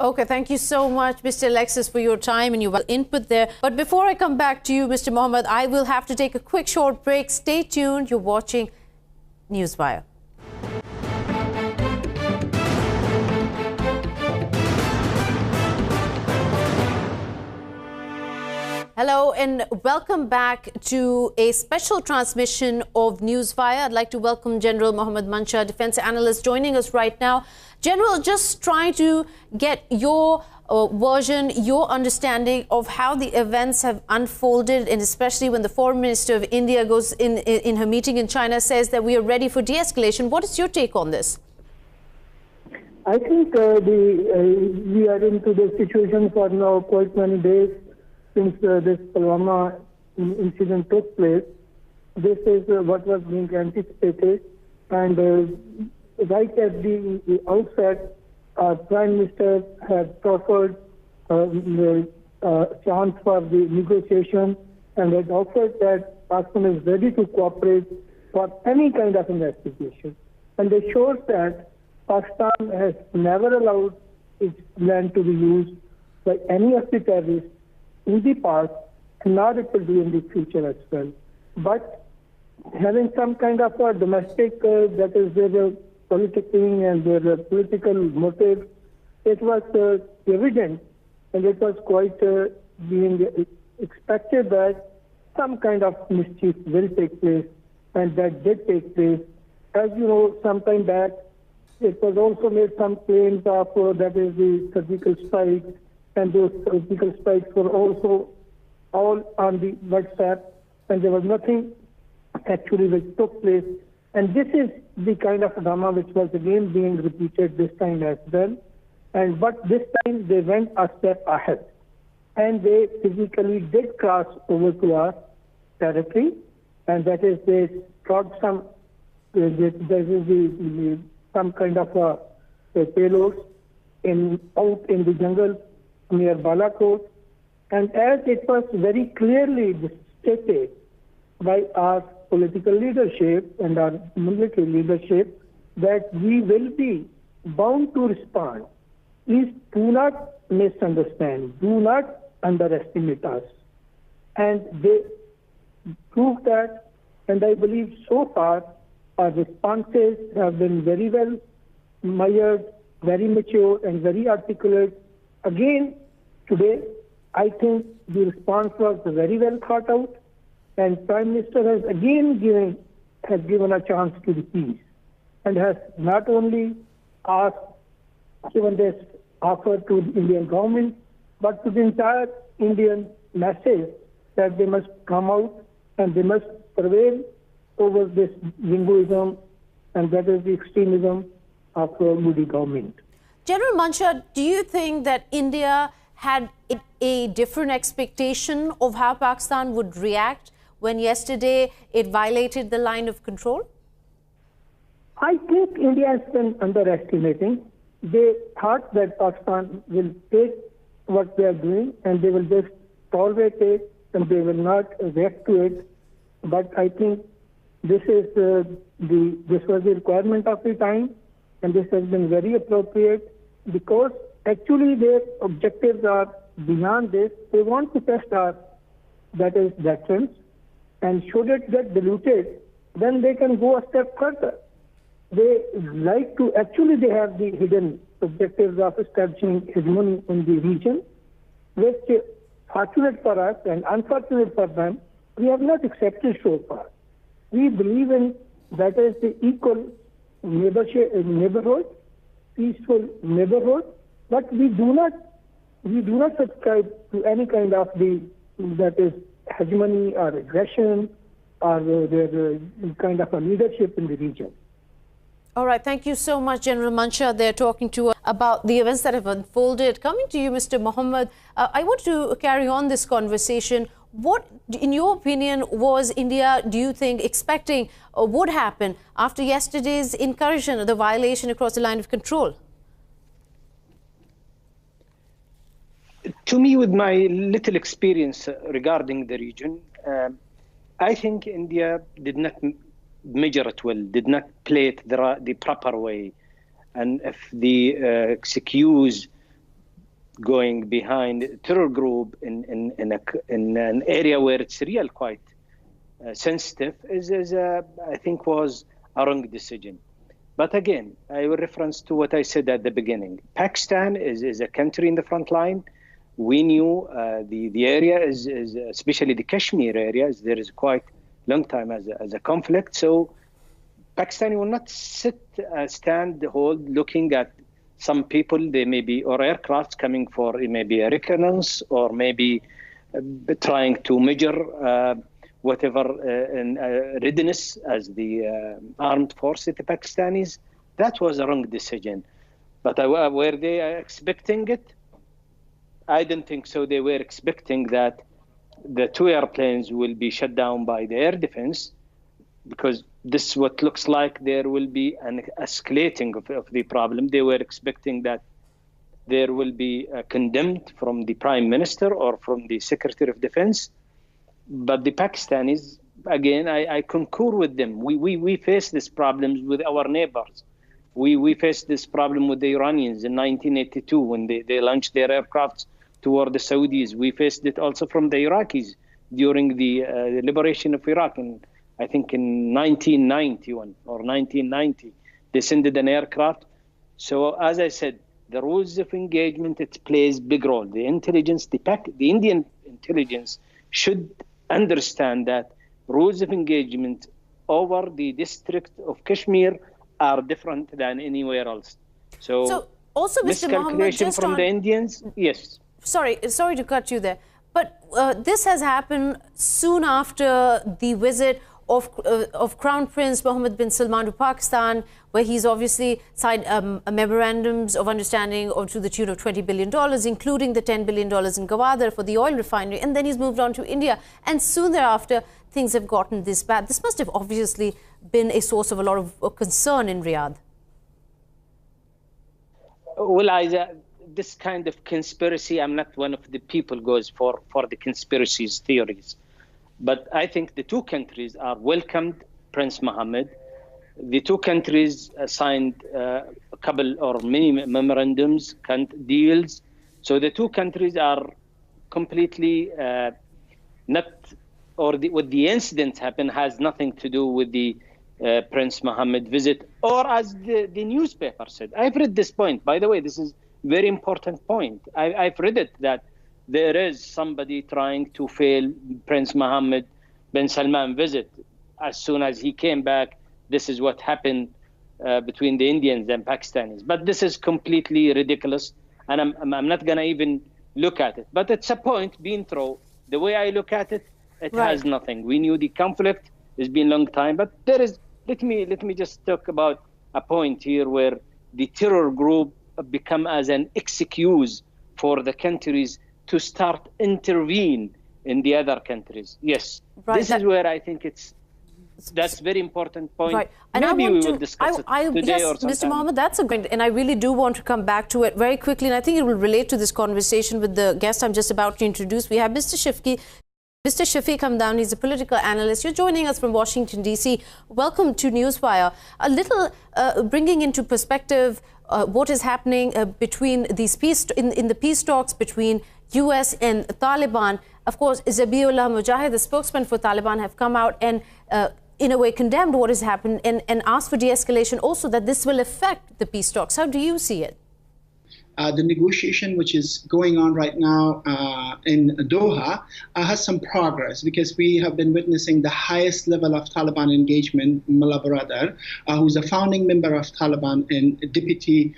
Okay, thank you so much, Mr. Alexis, for your time and your input there. But before I come back to you, Mr. Mohammed, I will have to take a quick short break. Stay tuned. You're watching Newswire. Hello and welcome back to a special transmission of Newswire. I'd like to welcome General Mohammed Mansha, defense analyst, joining us right now. General, just trying to get your version, your understanding of how the events have unfolded, and especially when the Foreign Minister of India goes in her meeting in China, says that we are ready for de-escalation. What is your take on this? I think we are into the situation for now quite many days since this Pulwama incident took place. This is what was being anticipated, and right at the outset, Prime Minister had proffered the chance for the negotiation, and had offered that Pakistan is ready to cooperate for any kind of investigation. And it shows that Pakistan has never allowed its land to be used by any of the terrorists in the past, and nor it will do in the future as well. But having some kind of a domestic, that is their politicking and their political motive, it was evident, and it was quite being expected that some kind of mischief will take place, and that did take place. As you know, some time back, it was also made some claims of that is the surgical strikes, and those surgical strikes were also all on the WhatsApp, and there was nothing actually which took place. And this is the kind of drama which was again being repeated this time as well. But this time they went a step ahead, and they physically did cross over to our territory, and that is they trod some there is some kind of a payload out in the jungle near Balakot. And as it was very clearly stated by our political leadership and our military leadership that we will be bound to respond. Please do not misunderstand. Do not underestimate us. And they proved that, and I believe so far our responses have been very well measured, very mature, and very articulate. Again, today, I think the response was very well thought out, and Prime Minister has again given a chance to the peace, and has not only given this offer to the Indian government, but to the entire Indian message that they must come out and they must prevail over this jingoism, and that is the extremism of the Modi government. General Mancha, do you think that India had a different expectation of how Pakistan would react when yesterday it violated the line of control? I think India has been underestimating. They thought that Pakistan will take what they are doing and they will just tolerate it and they will not react to it. But I think this was the requirement of the time, and this has been very appropriate because actually their objectives are beyond this. They want to test our, that is, veterans, and should it get diluted, then they can go a step further. They like to, actually they have the hidden objectives of establishing hegemony in the region, which, fortunate for us and unfortunate for them, we have not accepted so far. We believe in, that is, the equal neighborhood, peaceful neighborhood, but we do not subscribe to any kind of that is hegemony or aggression or the kind of a leadership in the region. All right, thank you so much, General Mancha. They're talking to us about the events that have unfolded. Coming to you, Mr. Mohammed, I want to carry on this conversation. What, in your opinion, was India, do you think, expecting would happen after yesterday's incursion, the violation across the line of control? To me, with my little experience regarding the region, I think India did not measure it well, did not play it the proper way. And if the excuse going behind a terror group in an area where it's real quite sensitive I think was a wrong decision. But again, I will reference to what I said at the beginning. Pakistan is a country in the front line. We knew the area is especially the Kashmir area, there is quite long time as a conflict. So Pakistan will not stand hold looking at some people, they may be, or aircrafts coming for maybe a reconnaissance or maybe trying to measure whatever readiness as the armed forces, the Pakistanis. That was a wrong decision. But were they expecting it? I don't think so. They were expecting that the 2 airplanes will be shut down by the air defense, because this is what looks like there will be an escalating of the problem. They were expecting that there will be a condemned from the Prime Minister or from the Secretary of Defense. But the Pakistanis, again, I concur with them. We face these problems with our neighbors. We faced this problem with the Iranians in 1982 when they launched their aircrafts toward the Saudis. We faced it also from the Iraqis during the liberation of Iraq. And I think in 1991 or 1990, they sent an aircraft. So as I said, the rules of engagement, it plays big role. The intelligence, the Indian intelligence should understand that rules of engagement over the district of Kashmir are different than anywhere else. So also, Mr. Mohammed, just from the Indians, yes. Sorry to cut you there, but this has happened soon after the visit of Crown Prince Mohammed bin Salman to Pakistan, where he's obviously signed memorandums of understanding to the tune of $20 billion, including the $10 billion in Gwadar for the oil refinery. And then he's moved on to India. And soon thereafter, things have gotten this bad. This must have obviously been a source of a lot of concern in Riyadh. Well, this kind of conspiracy, I'm not one of the people goes for the conspiracies theories. But I think the two countries are welcomed Prince Mohammed. The two countries signed a couple or many memorandums, deals. So the two countries are completely not, or what the incident happened has nothing to do with the Prince Mohammed visit, or as the newspaper said. I've read this point. By the way, this is very important point. I've read it, that there is somebody trying to fail Prince Mohammed bin Salman visit. As soon as he came back, this is what happened between the Indians and Pakistanis. But this is completely ridiculous, and I'm not going to even look at it. But it's a point being thrown. The way I look at it, it has nothing. We knew the conflict. It's been a long time. But there is, let me just talk about a point here where the terror group become as an excuse for the countries to start intervene in the other countries. Yes, this is where I think that's very important point. Right. And maybe we will discuss it today or sometime. Mr. Mohammed, that's a great, and I really do want to come back to it very quickly, and I think it will relate to this conversation with the guest I'm just about to introduce. We have Mr. Shafiq Hamdan. He's a political analyst. You're joining us from Washington, D.C. Welcome to Newswire. A little bringing into perspective what is happening between these in the peace talks between U.S. and Taliban. Of course, Zabiullah Mujahid, the spokesman for Taliban, have come out and in a way condemned what has happened and asked for de-escalation, also that this will affect the peace talks. How do you see it? The negotiation which is going on right now in Doha has some progress, because we have been witnessing the highest level of Taliban engagement. Mullah Baradar, who's a founding member of Taliban and deputy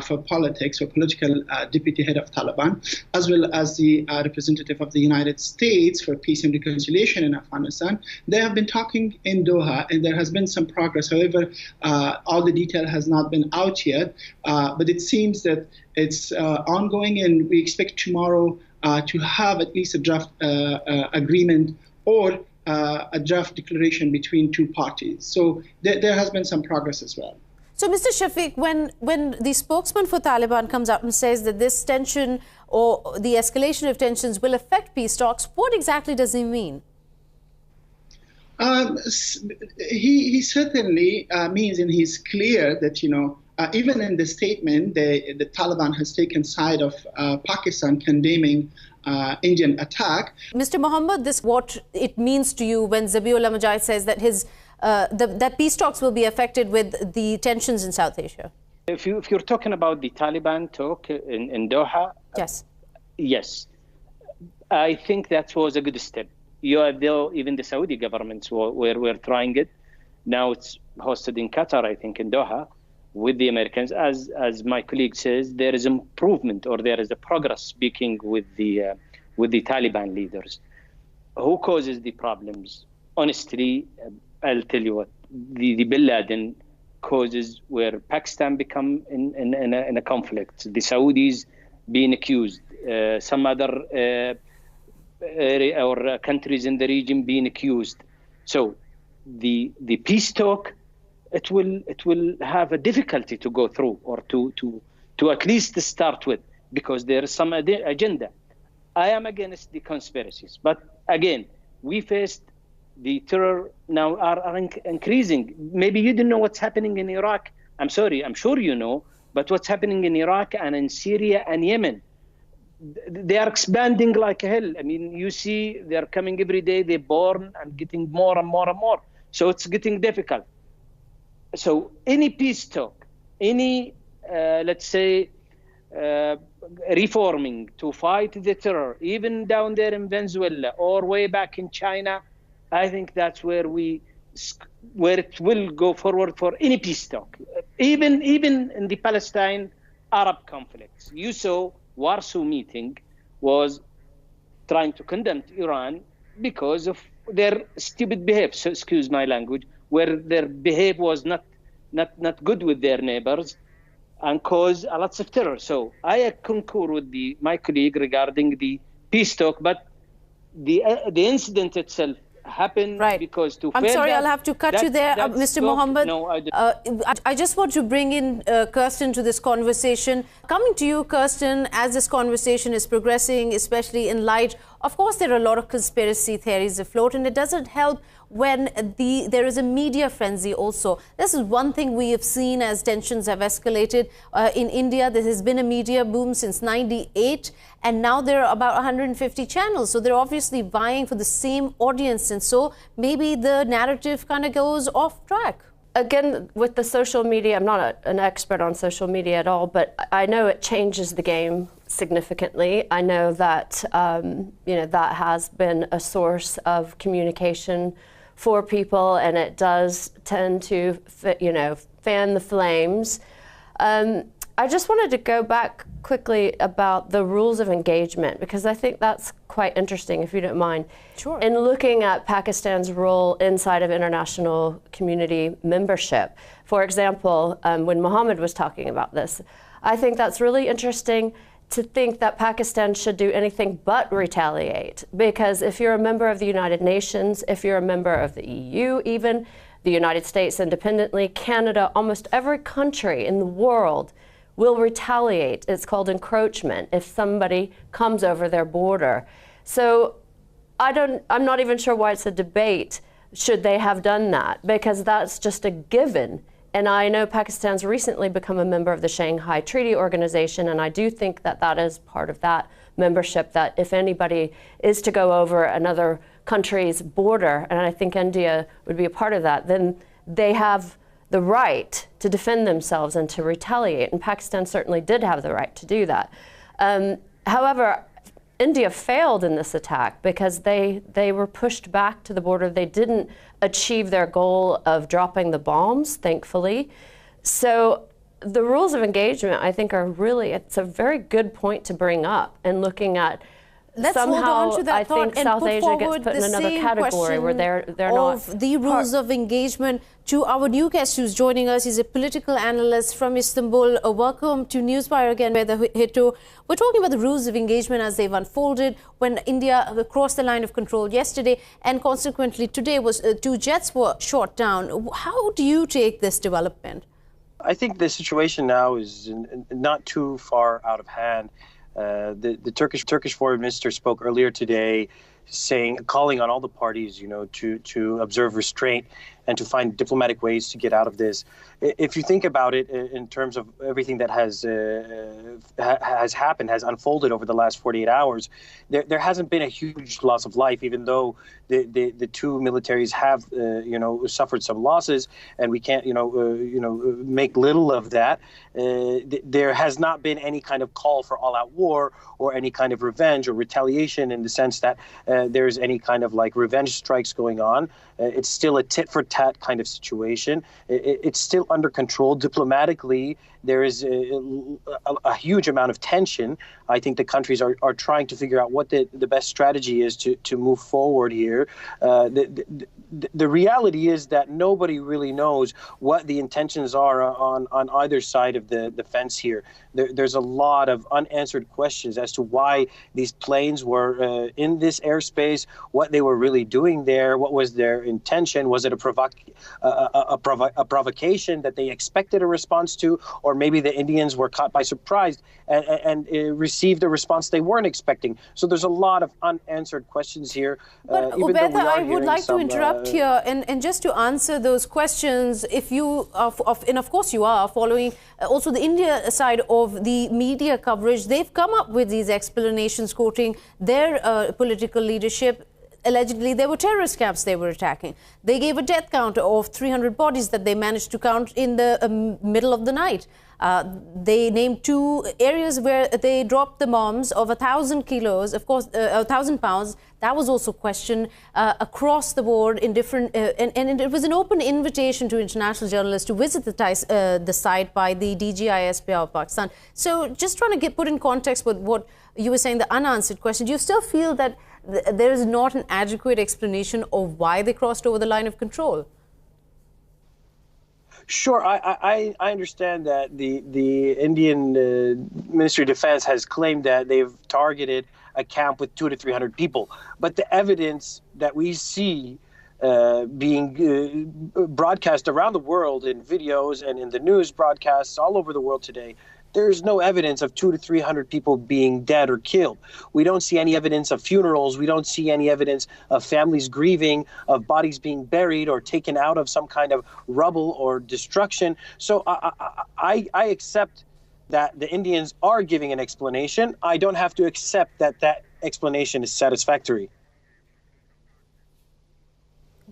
for politics, or political deputy head of Taliban, as well as the representative of the United States for peace and reconciliation in Afghanistan. They have been talking in Doha, and there has been some progress. However, all the detail has not been out yet, but it seems that it's ongoing, and we expect tomorrow to have at least a draft agreement or a draft declaration between two parties. So there has been some progress as well. So, Mr. Shafiq, when the spokesman for Taliban comes out and says that this tension or the escalation of tensions will affect peace talks, what exactly does he mean? He certainly means, and he's clear that, even in the statement, the Taliban has taken side of Pakistan condemning Indian attack. Mr. Mohammed, what it means to you when Zabiullah Mujahid says that that peace talks will be affected with the tensions in South Asia? If you're talking about the Taliban talk in Doha, yes, I think that was a good step. Even the Saudi governments were trying it. Now it's hosted in Qatar, I think, in Doha, with the Americans. As my colleague says, there is improvement, or there is a progress, speaking with the Taliban leaders. Who causes the problems? Honestly, I'll tell you what, the Bin Laden causes where Pakistan become in a conflict, the Saudis being accused, some other area or countries in the region being accused. So the peace talk, it will have a difficulty to go through, or to at least start with, because there is some agenda. I am against the conspiracies, but again, we faced the terror now are increasing. Maybe you didn't know what's happening in Iraq. I'm sorry, I'm sure you know, but what's happening in Iraq and in Syria and Yemen, they are expanding like hell. I mean, you see, they're coming every day, they're born and getting more and more and more. So it's getting difficult. So any peace talk, any, let's say, reforming to fight the terror, even down there in Venezuela or way back in China, I think that's where it will go forward for any peace talk. Even in the Palestine-Arab conflicts, you saw Warsaw meeting was trying to condemn Iran because of their stupid behave, so excuse my language, where their behave was not good with their neighbors and cause a lot of terror. So I concur with my colleague regarding the peace talk, but the incident itself happened because I'm sorry, I'll have to cut you there, Mr. Mohammed. No, I just want to bring in Kirsten to this conversation. Coming to you, Kirsten, as this conversation is progressing, especially in light, of course, there are a lot of conspiracy theories afloat, and it doesn't help when there is a media frenzy also. This is one thing we have seen as tensions have escalated. In India, there has been a media boom since '98, and now there are about 150 channels. So they're obviously vying for the same audience, and so maybe the narrative kind of goes off track. Again, with the social media, I'm not an expert on social media at all, but I know it changes the game significantly. I know that that has been a source of communication for people, and it does tend to fan the flames. I just wanted to go back quickly about the rules of engagement, because I think that's quite interesting, if you don't mind. Sure. In looking at Pakistan's role inside of international community membership. For example, when Mohammed was talking about this, I think that's really interesting to think that Pakistan should do anything but retaliate. Because if you're a member of the United Nations, if you're a member of the EU even, the United States independently, Canada, almost every country in the world will retaliate. It's called encroachment if somebody comes over their border. So I'm not even sure why it's a debate, should they have done that, because that's just a given. And I know Pakistan's recently become a member of the Shanghai Treaty Organization, and I do think that that is part of that membership, that if anybody is to go over another country's border, and I think India would be a part of that, then they have the right to defend themselves and to retaliate. And Pakistan certainly did have the right to do that. However, India failed in this attack because they were pushed back to the border. They didn't achieve their goal of dropping the bombs, thankfully. So the rules of engagement, I think, are really, it's a very good point to bring up, and looking at Let's somehow, hold on to that I think South Asia gets put in another category where they're not the rules of engagement. To our new guest who's joining us, he's a political analyst from Istanbul. Welcome to Newswire again, Obaida Hitto. We're talking about the rules of engagement as they've unfolded when India crossed the line of control yesterday, and consequently today was 2 jets were shot down. How do you take this development? I think the situation now is not too far out of hand. The Turkish foreign minister spoke earlier today, calling on all the parties, to observe restraint and to find diplomatic ways to get out of this. If you think about it in terms of everything that has happened, has unfolded over the last 48 hours, there hasn't been a huge loss of life, even though the 2 militaries have, suffered some losses, and we can't, make little of that. There has not been any kind of call for all-out war or any kind of revenge or retaliation in the sense that there's any kind of revenge strikes going on. It's still a tit-for-tat kind of situation. It's still under control. Diplomatically, there is a huge amount of tension. I think the countries are trying to figure out what the best strategy is to move forward here. The reality is that nobody really knows what the intentions are on either side of the fence here. There's a lot of unanswered questions as to why these planes were in this airspace, what they were really doing there, what was their intention. Was it a provocation that they expected a response to, or maybe the Indians were caught by surprise and received a response they weren't expecting? So there's a lot of unanswered questions here. But Obaida, I would like to interrupt here, and just to answer those questions, if you and of course you are following also the India side of the media coverage, they've come up with these explanations quoting their political leadership. Allegedly, there were terrorist camps they were attacking. They gave a death count of 300 bodies that they managed to count in the middle of the night. They named 2 areas where they dropped the bombs of 1,000 kilos, of course, 1,000 pounds. That was also questioned across the board in different, and it was an open invitation to international journalists to visit the site by the DGISP of Pakistan. So just trying to put in context with what you were saying, the unanswered question, do you still feel that there is not an adequate explanation of why they crossed over the line of control. Sure, I understand that the Indian Ministry of Defense has claimed that they've targeted a camp with 200 to 300 people, but the evidence that we see being broadcast around the world in videos and in the news broadcasts all over the world today, there's no evidence of 200 to 300 people being dead or killed. We don't see any evidence of funerals. We don't see any evidence of families grieving, of bodies being buried or taken out of some kind of rubble or destruction. So I accept that the Indians are giving an explanation. I don't have to accept that that explanation is satisfactory.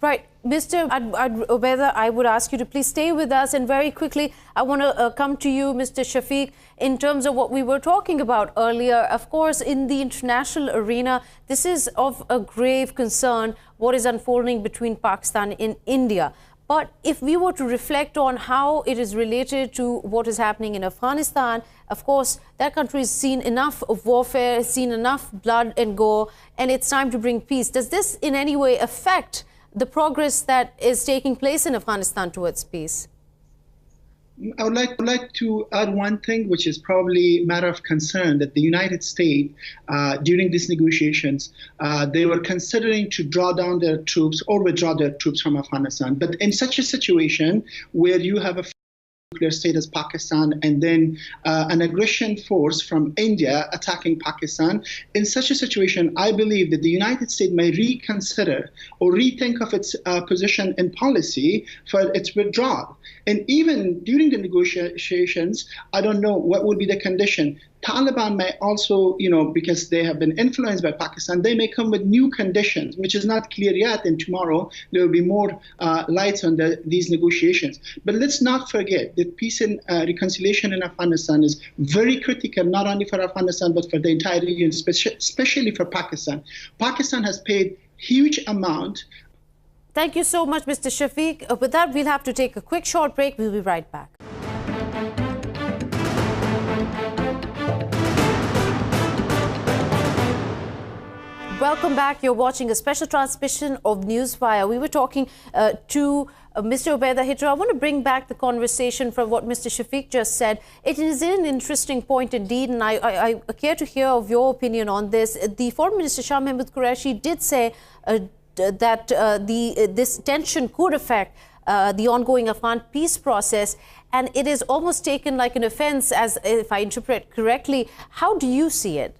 Right. Mr. Obaida, I would ask you to please stay with us. And very quickly, I want to come to you, Mr. Shafiq, in terms of what we were talking about earlier. Of course, in the international arena, this is of a grave concern, what is unfolding between Pakistan and India. But if we were to reflect on how it is related to what is happening in Afghanistan, of course, that country has seen enough of warfare, seen enough blood and gore, and it's time to bring peace. Does this in any way affect the progress that is taking place in Afghanistan towards peace? I would like to add one thing, which is probably a matter of concern, that the United States, during these negotiations, they were considering to draw down their troops or withdraw their troops from Afghanistan. But in such a situation where you have a nuclear state as Pakistan and then an aggression force from India attacking Pakistan, in such a situation, I believe that the United States may reconsider or rethink of its position and policy for its withdrawal. And even during the negotiations, I don't know what will be the condition. Taliban may also, because they have been influenced by Pakistan, they may come with new conditions, which is not clear yet. And tomorrow there will be more lights on these negotiations. But let's not forget that peace and reconciliation in Afghanistan is very critical, not only for Afghanistan, but for the entire region, especially for Pakistan. Pakistan has paid huge amount. Thank you so much, Mr. Shafiq. With that, we'll have to take a quick short break. We'll be right back. Welcome back. You're watching a special transmission of Newswire. We were talking to Mr. Obaida Hitto. I want to bring back the conversation from what Mr. Shafiq just said. It is an interesting point indeed, and I care to hear of your opinion on this. The Foreign Minister Shah Mahmood Qureshi did say that this tension could affect the ongoing Afghan peace process, and it is almost taken like an offense, as if I interpret correctly. How do you see it?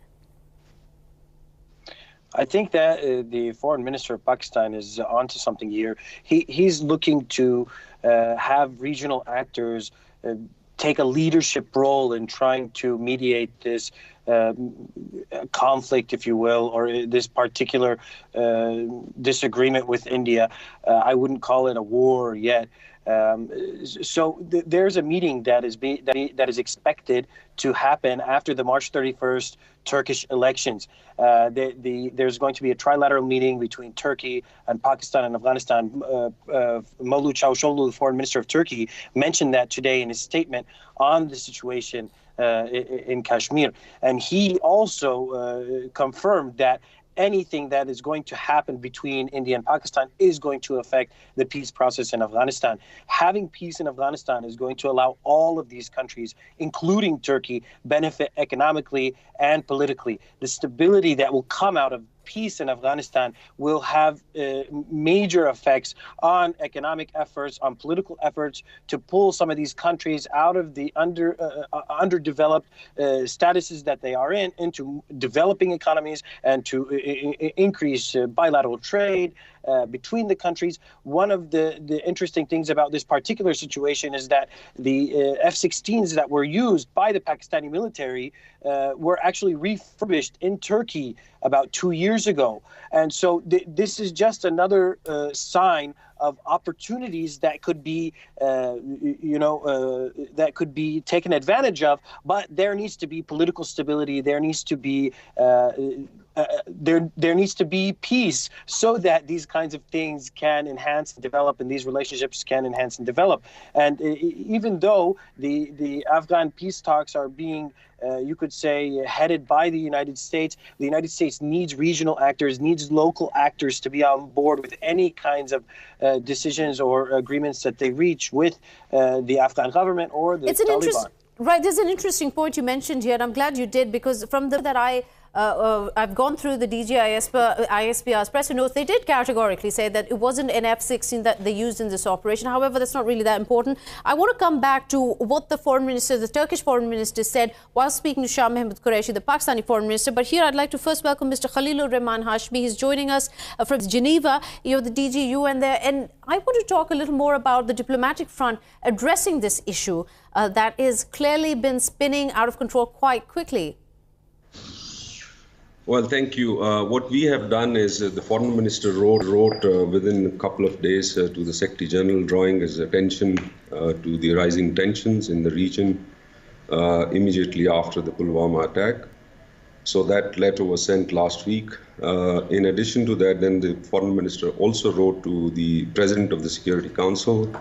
I think that the foreign minister of Pakistan is onto something here. He's looking to have regional actors take a leadership role in trying to mediate this conflict, if you will, or this particular disagreement with India. I wouldn't call it a war yet. So there's a meeting that is expected to happen after the March 31st Turkish elections. There's going to be a trilateral meeting between Turkey and Pakistan and Afghanistan. Mevlut Çavuşoğlu, the foreign minister of Turkey, mentioned that today in his statement on the situation in Kashmir. And he also confirmed that anything that is going to happen between India and Pakistan is going to affect the peace process in Afghanistan. Having peace in Afghanistan is going to allow all of these countries, including Turkey, benefit economically and politically. The stability that will come out of peace in Afghanistan will have major effects on economic efforts, on political efforts to pull some of these countries out of the underdeveloped statuses that they are in into developing economies and to increase bilateral trade between the countries. One of the interesting things about this particular situation is that the F-16s that were used by the Pakistani military were actually refurbished in Turkey about 2 years ago. And so this is just another sign of opportunities that could be, that could be taken advantage of. But there needs to be political stability. There needs to be there needs to be peace so that these kinds of things can enhance and develop, and these relationships can enhance and develop. And even though the Afghan peace talks are being, you could say, headed by the United States needs regional actors, needs local actors to be on board with any kinds of decisions or agreements that they reach with the Afghan government or the Taliban. Right, there's an interesting point you mentioned here, and I'm glad you did, because from that I've gone through the DG ISPR's press notes. They did categorically say that it wasn't an F-16 that they used in this operation. However, that's not really that important. I want to come back to what the foreign minister, the Turkish foreign minister, said while speaking to Shah Mahmood Qureshi, the Pakistani foreign minister. But here I'd like to first welcome Mr. Khalilur Rahman Hashmi. He's joining us from Geneva. You're the DG UN there. And I want to talk a little more about the diplomatic front addressing this issue that is clearly been spinning out of control quite quickly. Well, thank you. What we have done is the foreign minister wrote within a couple of days to the Secretary General, drawing his attention to the rising tensions in the region immediately after the Pulwama attack. So that letter was sent last week. In addition to that, then the foreign minister also wrote to the President of the Security Council.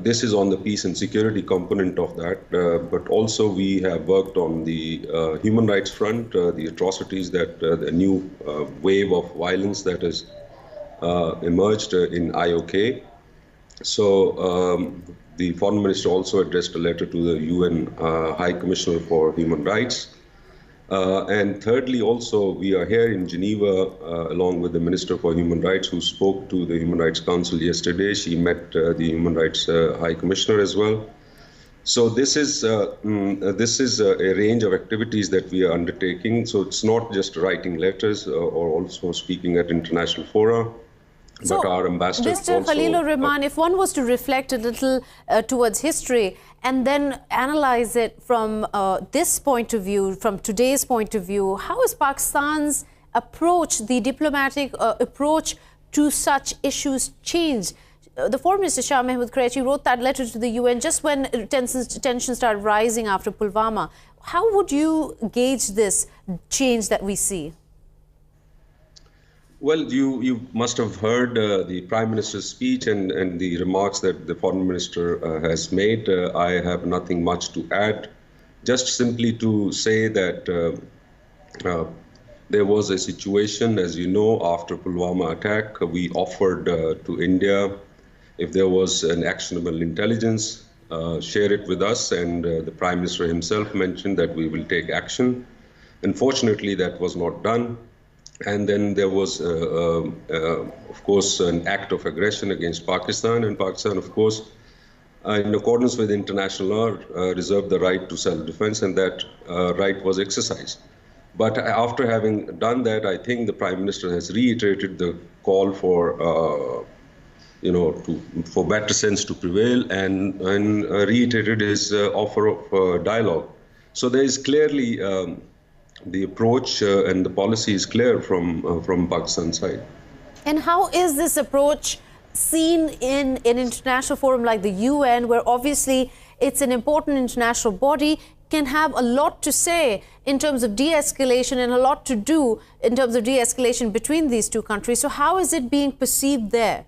This is on the peace and security component of that, but also we have worked on the human rights front, the atrocities that the new wave of violence that has emerged in IOK. So the foreign minister also addressed a letter to the UN High Commissioner for Human Rights. And thirdly, also, we are here in Geneva along with the Minister for Human Rights, who spoke to the Human Rights Council yesterday. She met the Human Rights High Commissioner as well. So this is a range of activities that we are undertaking. So it's not just writing letters or also speaking at international fora. So, but our ambassadors Mr. Khalilur Rahman, if one was to reflect a little towards history and then analyze it from this point of view, from today's point of view, how is Pakistan's approach, the diplomatic approach to such issues changed? The Foreign Minister Shah Mahmood Qureshi wrote that letter to the UN just when tensions started rising after Pulwama. How would you gauge this change that we see? Well, you must have heard the Prime Minister's speech and the remarks that the Foreign Minister has made. I have nothing much to add, just simply to say that there was a situation, as you know, after Pulwama attack. We offered to India, if there was an actionable intelligence, share it with us, and the Prime Minister himself mentioned that we will take action. Unfortunately, that was not done. And then there was, of course, an act of aggression against Pakistan. And Pakistan, of course, in accordance with international law, reserved the right to self-defense, and that right was exercised. But after having done that, I think the Prime Minister has reiterated the call for, for better sense to prevail, and reiterated his offer of dialogue. So there is clearly the approach and the policy is clear from Pakistan's side. And how is this approach seen in an international forum like the UN, where obviously it's an important international body, can have a lot to say in terms of de-escalation and a lot to do in terms of de-escalation between these two countries? So how is it being perceived there?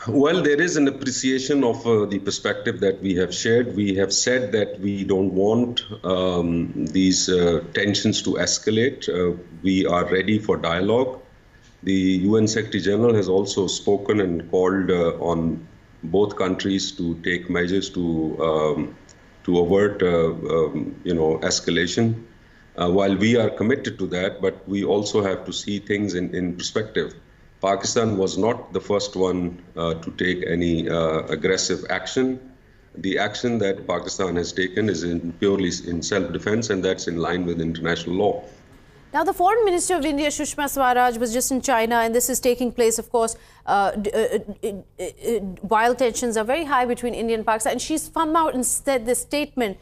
Well, there is an appreciation of the perspective that we have shared. We have said that we don't want these tensions to escalate. We are ready for dialogue. The UN Secretary General has also spoken and called on both countries to take measures to avert, escalation. While we are committed to that, but we also have to see things in perspective. Pakistan was not the first one to take any aggressive action. The action that Pakistan has taken is purely in self-defense, and that's in line with international law. Now, the Foreign Minister of India, Sushma Swaraj, was just in China, and this is taking place, of course, while tensions are very high between India and Pakistan. And she's come out and said this statement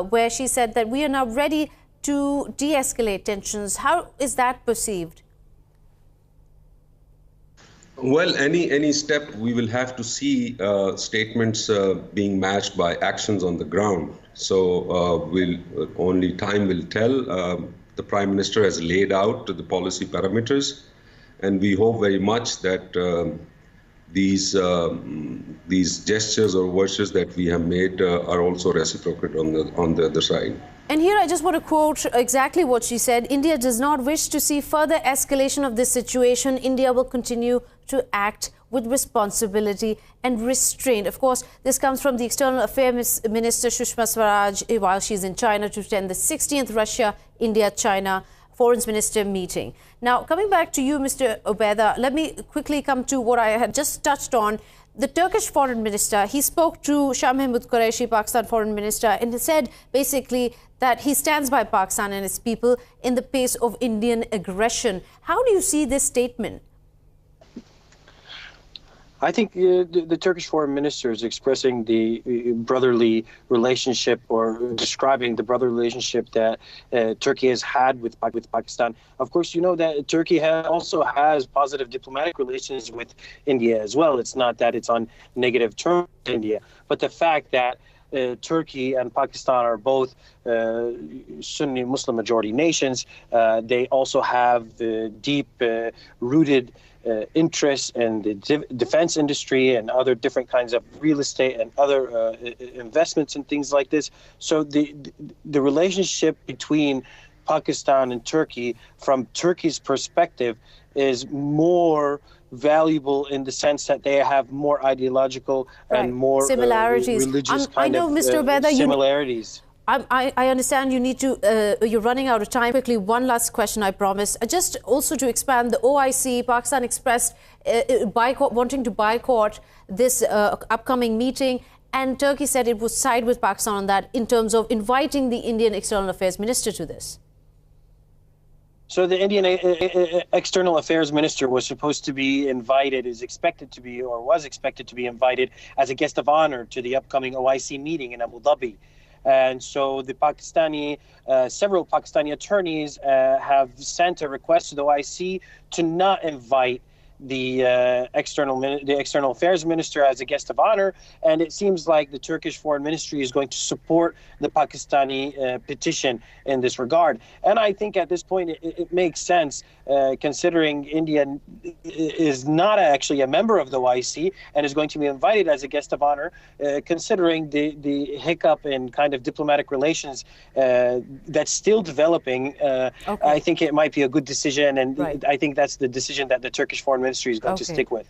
where she said that we are now ready to de-escalate tensions. How is that perceived? Well, any step, we will have to see statements being matched by actions on the ground. So only time will tell. The Prime Minister has laid out the policy parameters, and we hope very much that these gestures or virtues that we have made are also reciprocated on the other side. And here I just want to quote exactly what she said. India does not wish to see further escalation of this situation. India will continue to act with responsibility and restraint. Of course, this comes from the External Affairs Minister Sushma Swaraj while she's in China to attend the 16th Russia-India-China Foreign Minister meeting. Now, coming back to you, Mr. Obaida, let me quickly come to what I had just touched on. The Turkish foreign minister, he spoke to Shah Mahmood Qureshi, Pakistan foreign minister, and he said basically that he stands by Pakistan and its people in the face of Indian aggression. How do you see this statement? I think the Turkish foreign minister is expressing the brotherly relationship, or describing the brotherly relationship that Turkey has had with Pakistan. Of course, you know that Turkey also has positive diplomatic relations with India as well. It's not that it's on negative terms with India, but the fact that Turkey and Pakistan are both Sunni Muslim majority nations, they also have deep-rooted interests in the defense industry and other different kinds of real estate and other investments and things like this. So the relationship between Pakistan and Turkey, from Turkey's perspective, is more valuable in the sense that they have more ideological and more similarities, religious I know, Mr. Obaida, similarities. I understand you need to, you're running out of time. Quickly, one last question, I promise. Just also to expand, the OIC, Pakistan expressed wanting to boycott this upcoming meeting, and Turkey said it would side with Pakistan on that in terms of inviting the Indian External Affairs Minister to this. So the Indian External Affairs Minister was supposed to be invited, was expected to be invited as a guest of honor to the upcoming OIC meeting in Abu Dhabi. And so the several Pakistani attorneys have sent a request to the OIC to not invite the External Affairs Minister as a guest of honor, and it seems like the Turkish Foreign Ministry is going to support the Pakistani petition in this regard. And I think at this point it makes sense, considering India is not actually a member of the OIC and is going to be invited as a guest of honor, considering the hiccup in kind of diplomatic relations that's still developing. I think it might be a good decision, and I think that's the decision that the Turkish Foreign Ministry is going to stick with.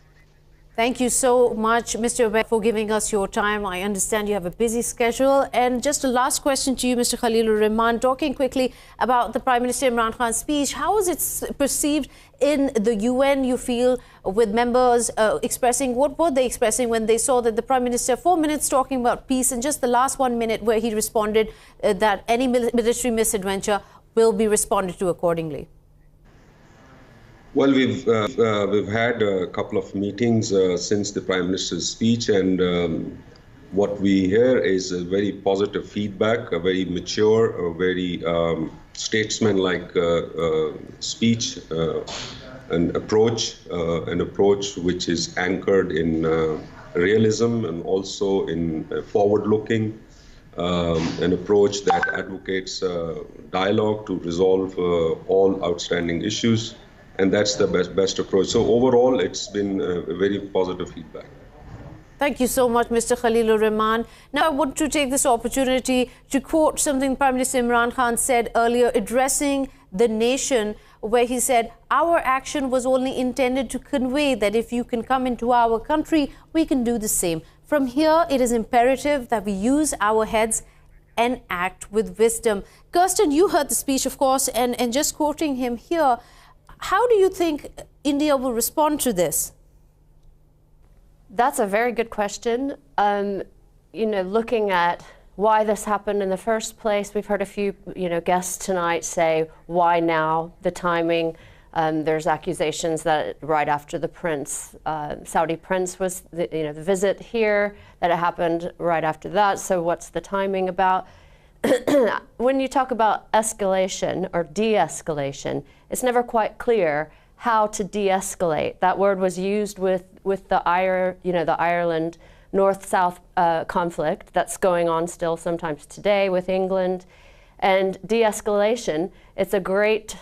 Thank you so much, Mr. Obaida, for giving us your time. I understand you have a busy schedule. And just a last question to you, Mr. Khalilur Rahman, talking quickly about the Prime Minister Imran Khan's speech. How is it perceived in the UN, you feel, with members expressing, what were they expressing when they saw that the Prime Minister, 4 minutes talking about peace, and just the last 1 minute where he responded that any military misadventure will be responded to accordingly? Well, we've had a couple of meetings since the Prime Minister's speech, and what we hear is a very positive feedback, a very mature, a very statesman-like speech, an approach which is anchored in realism and also in forward-looking, an approach that advocates dialogue to resolve all outstanding issues. And that's the best approach. So overall, it's been a very positive feedback. Thank you so much, Mr. Khalilur Rahman. Now, I want to take this opportunity to quote something Prime Minister Imran Khan said earlier, addressing the nation, where he said, "Our action was only intended to convey that if you can come into our country, we can do the same. From here, it is imperative that we use our heads and act with wisdom." Kirsten, you heard the speech, of course, and just quoting him here, how do you think India will respond to this? That's a very good question. You know, looking at why this happened in the first place, we've heard a few, guests tonight say, why now, the timing. There's accusations that right after the prince, Saudi prince was, the visit here, that it happened right after that. So what's the timing about? When you talk about escalation or de-escalation, it's never quite clear how to de-escalate. That word was used with the Ireland North-South conflict that's going on still sometimes today with England. And de-escalation, it's a great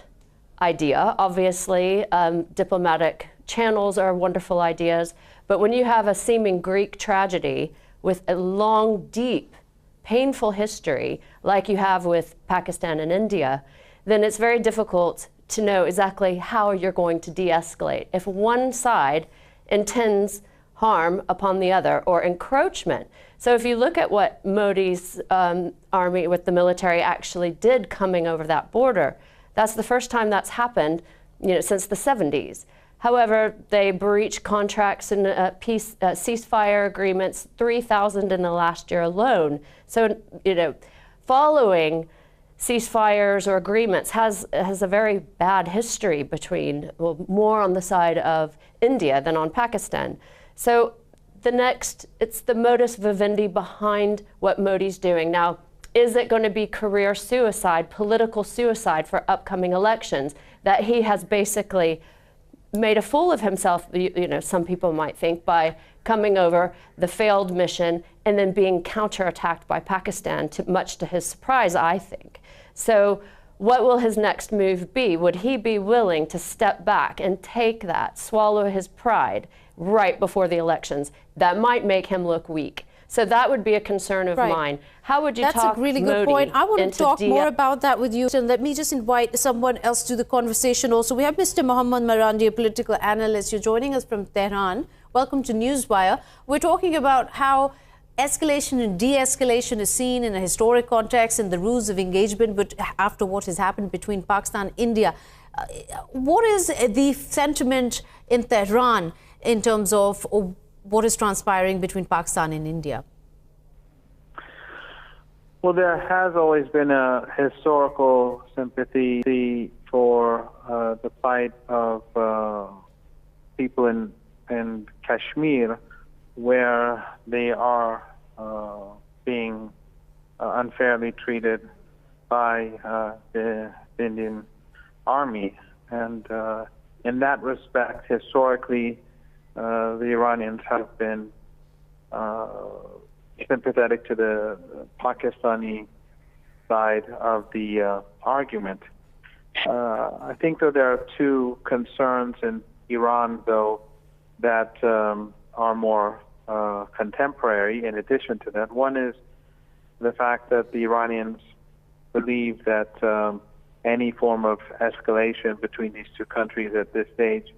idea. Obviously, diplomatic channels are wonderful ideas, but when you have a seeming Greek tragedy with a long, deep, painful history, like you have with Pakistan and India, then it's very difficult to know exactly how you're going to de-escalate. If one side intends harm upon the other or encroachment. So if you look at what Modi's army with the military actually did coming over that border, that's the first time that's happened, since the 70s. However, they breached contracts and ceasefire agreements, 3,000 in the last year alone. So, following ceasefires or agreements has a very bad history between, well, more on the side of India than on Pakistan. So it's the modus vivendi behind what Modi's doing. Now, is it going to be career suicide, political suicide for upcoming elections, that he has basically made a fool of himself, some people might think, by coming over the failed mission and then being counterattacked by Pakistan, much to his surprise, I think. So what will his next move be? Would he be willing to step back and take that, swallow his pride right before the elections? That might make him look weak. So that would be a concern of mine. How would you talk That's a really good point. I want to talk more about that with you. And let me just invite someone else to the conversation also. We have Mr. Mohammad Marandi, a political analyst. You're joining us from Tehran. Welcome to Newswire. We're talking about how escalation and de-escalation is seen in a historic context and the rules of engagement, but after what has happened between Pakistan and India. What is the sentiment in Tehran in terms of what is transpiring between Pakistan and India? Well, there has always been a historical sympathy for the plight of people in Kashmir, where they are being unfairly treated by the Indian Army. And in that respect, historically, the Iranians have been sympathetic to the Pakistani side of the argument. I think that there are two concerns in Iran, though, that are more contemporary in addition to that. One is the fact that the Iranians believe that any form of escalation between these two countries at this stage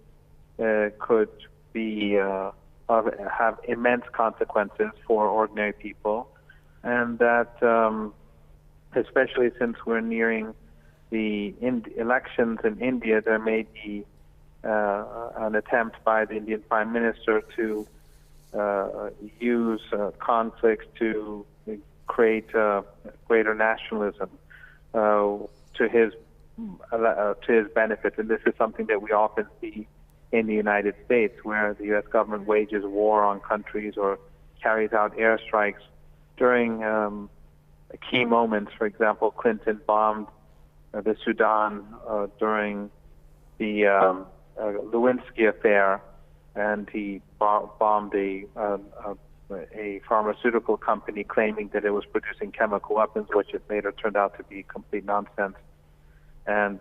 could have immense consequences for ordinary people, and that especially since we're nearing the elections in India, there may be an attempt by the Indian Prime Minister to use conflicts to create greater nationalism to his benefit, and this is something that we often see in the United States, where the U.S. government wages war on countries or carries out airstrikes during key moments. For example, Clinton bombed the Sudan during the Lewinsky affair, and he bombed a pharmaceutical company claiming that it was producing chemical weapons, which it later turned out to be complete nonsense. And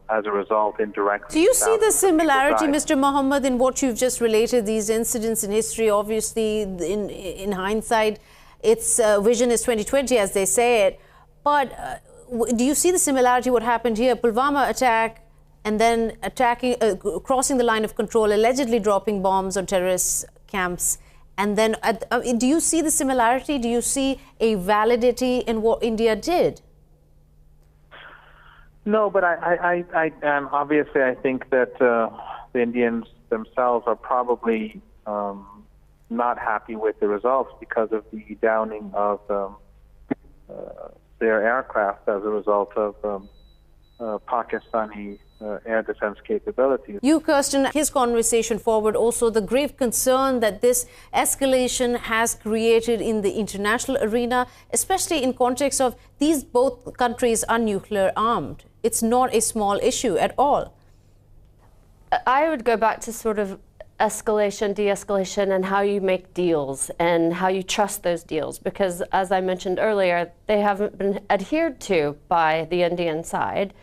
as a result, indirectly... Do you see the similarity, Mr. Mohammed, in what you've just related, these incidents in history? Obviously, in hindsight, its vision is 2020, as they say it. But do you see the similarity, what happened here? Pulwama attack, and then crossing the line of control, allegedly dropping bombs on terrorist camps. And then, do you see the similarity? Do you see a validity in what India did? No, but I obviously I think that the Indians themselves are probably not happy with the results because of the downing of their aircraft as a result of Pakistani air defense capabilities. You, Kirsten, his conversation forward also the grave concern that this escalation has created in the international arena, especially in context of these both countries are nuclear armed. It's not a small issue at all. I would go back to sort of escalation, de-escalation, and how you make deals and how you trust those deals. Because as I mentioned earlier, they haven't been adhered to by the Indian side.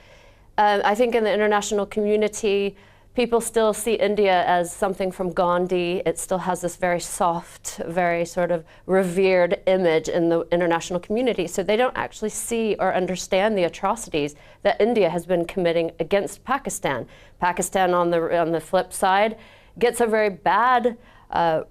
I think in the international community, people still see India as something from Gandhi. It still has this very soft, very sort of revered image in the international community. So they don't actually see or understand the atrocities that India has been committing against Pakistan. Pakistan, on the flip side, gets a very bad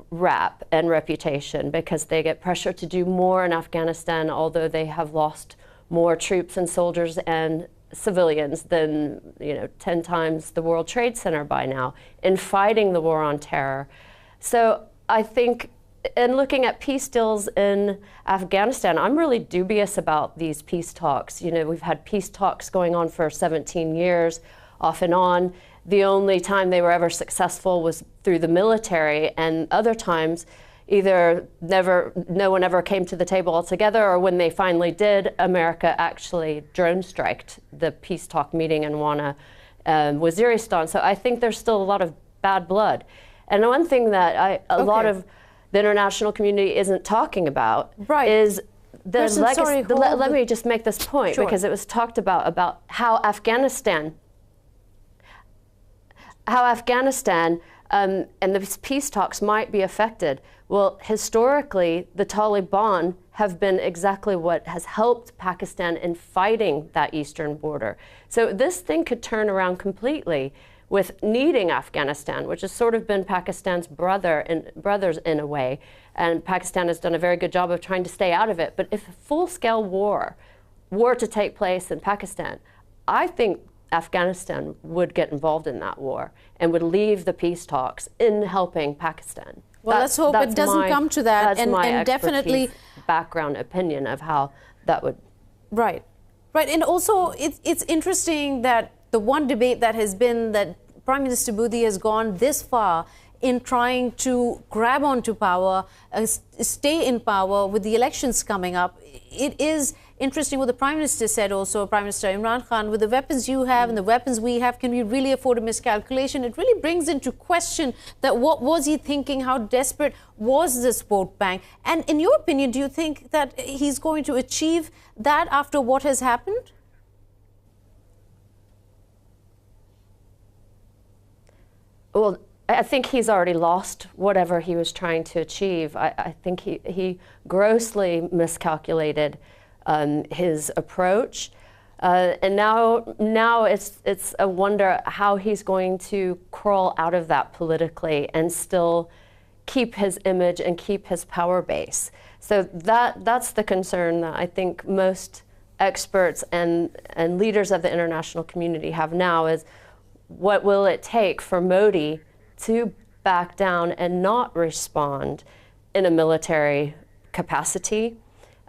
rap and reputation because they get pressure to do more in Afghanistan, although they have lost more troops and soldiers and civilians than 10 times the World Trade Center by now in fighting the war on terror. So I think in looking at peace deals in Afghanistan, I'm really dubious about these peace talks. We've had peace talks going on for 17 years, off and on. The only time they were ever successful was through the military, and other times either no one ever came to the table altogether, or when they finally did, America actually drone striked the peace talk meeting in Waziristan. So I think there's still a lot of bad blood. And one thing that a lot of the international community isn't talking about is the legacy. Let me just make this point, because it was talked about how Afghanistan and the peace talks might be affected. Well, historically, the Taliban have been exactly what has helped Pakistan in fighting that eastern border. So this thing could turn around completely with needing Afghanistan, which has sort of been Pakistan's brothers in a way. And Pakistan has done a very good job of trying to stay out of it. But if a full-scale war were to take place in Pakistan, I think Afghanistan would get involved in that war and would leave the peace talks in helping Pakistan. Well, let's hope it doesn't come to that. That's my and definitely background opinion of how that would. Right. And also, it's interesting that the one debate that has been that Prime Minister Modi has gone this far in trying to grab onto power, stay in power with the elections coming up. It is interesting what the Prime Minister said also, Prime Minister Imran Khan, with the weapons you have and the weapons we have, can we really afford a miscalculation? It really brings into question that what was he thinking, how desperate was this vote bank? And in your opinion, do you think that he's going to achieve that after what has happened? Well, I think he's already lost whatever he was trying to achieve. I think he grossly miscalculated his approach, and now it's a wonder how he's going to crawl out of that politically and still keep his image and keep his power base. So that's the concern that I think most experts and leaders of the international community have now is, what will it take for Modi to back down and not respond in a military capacity?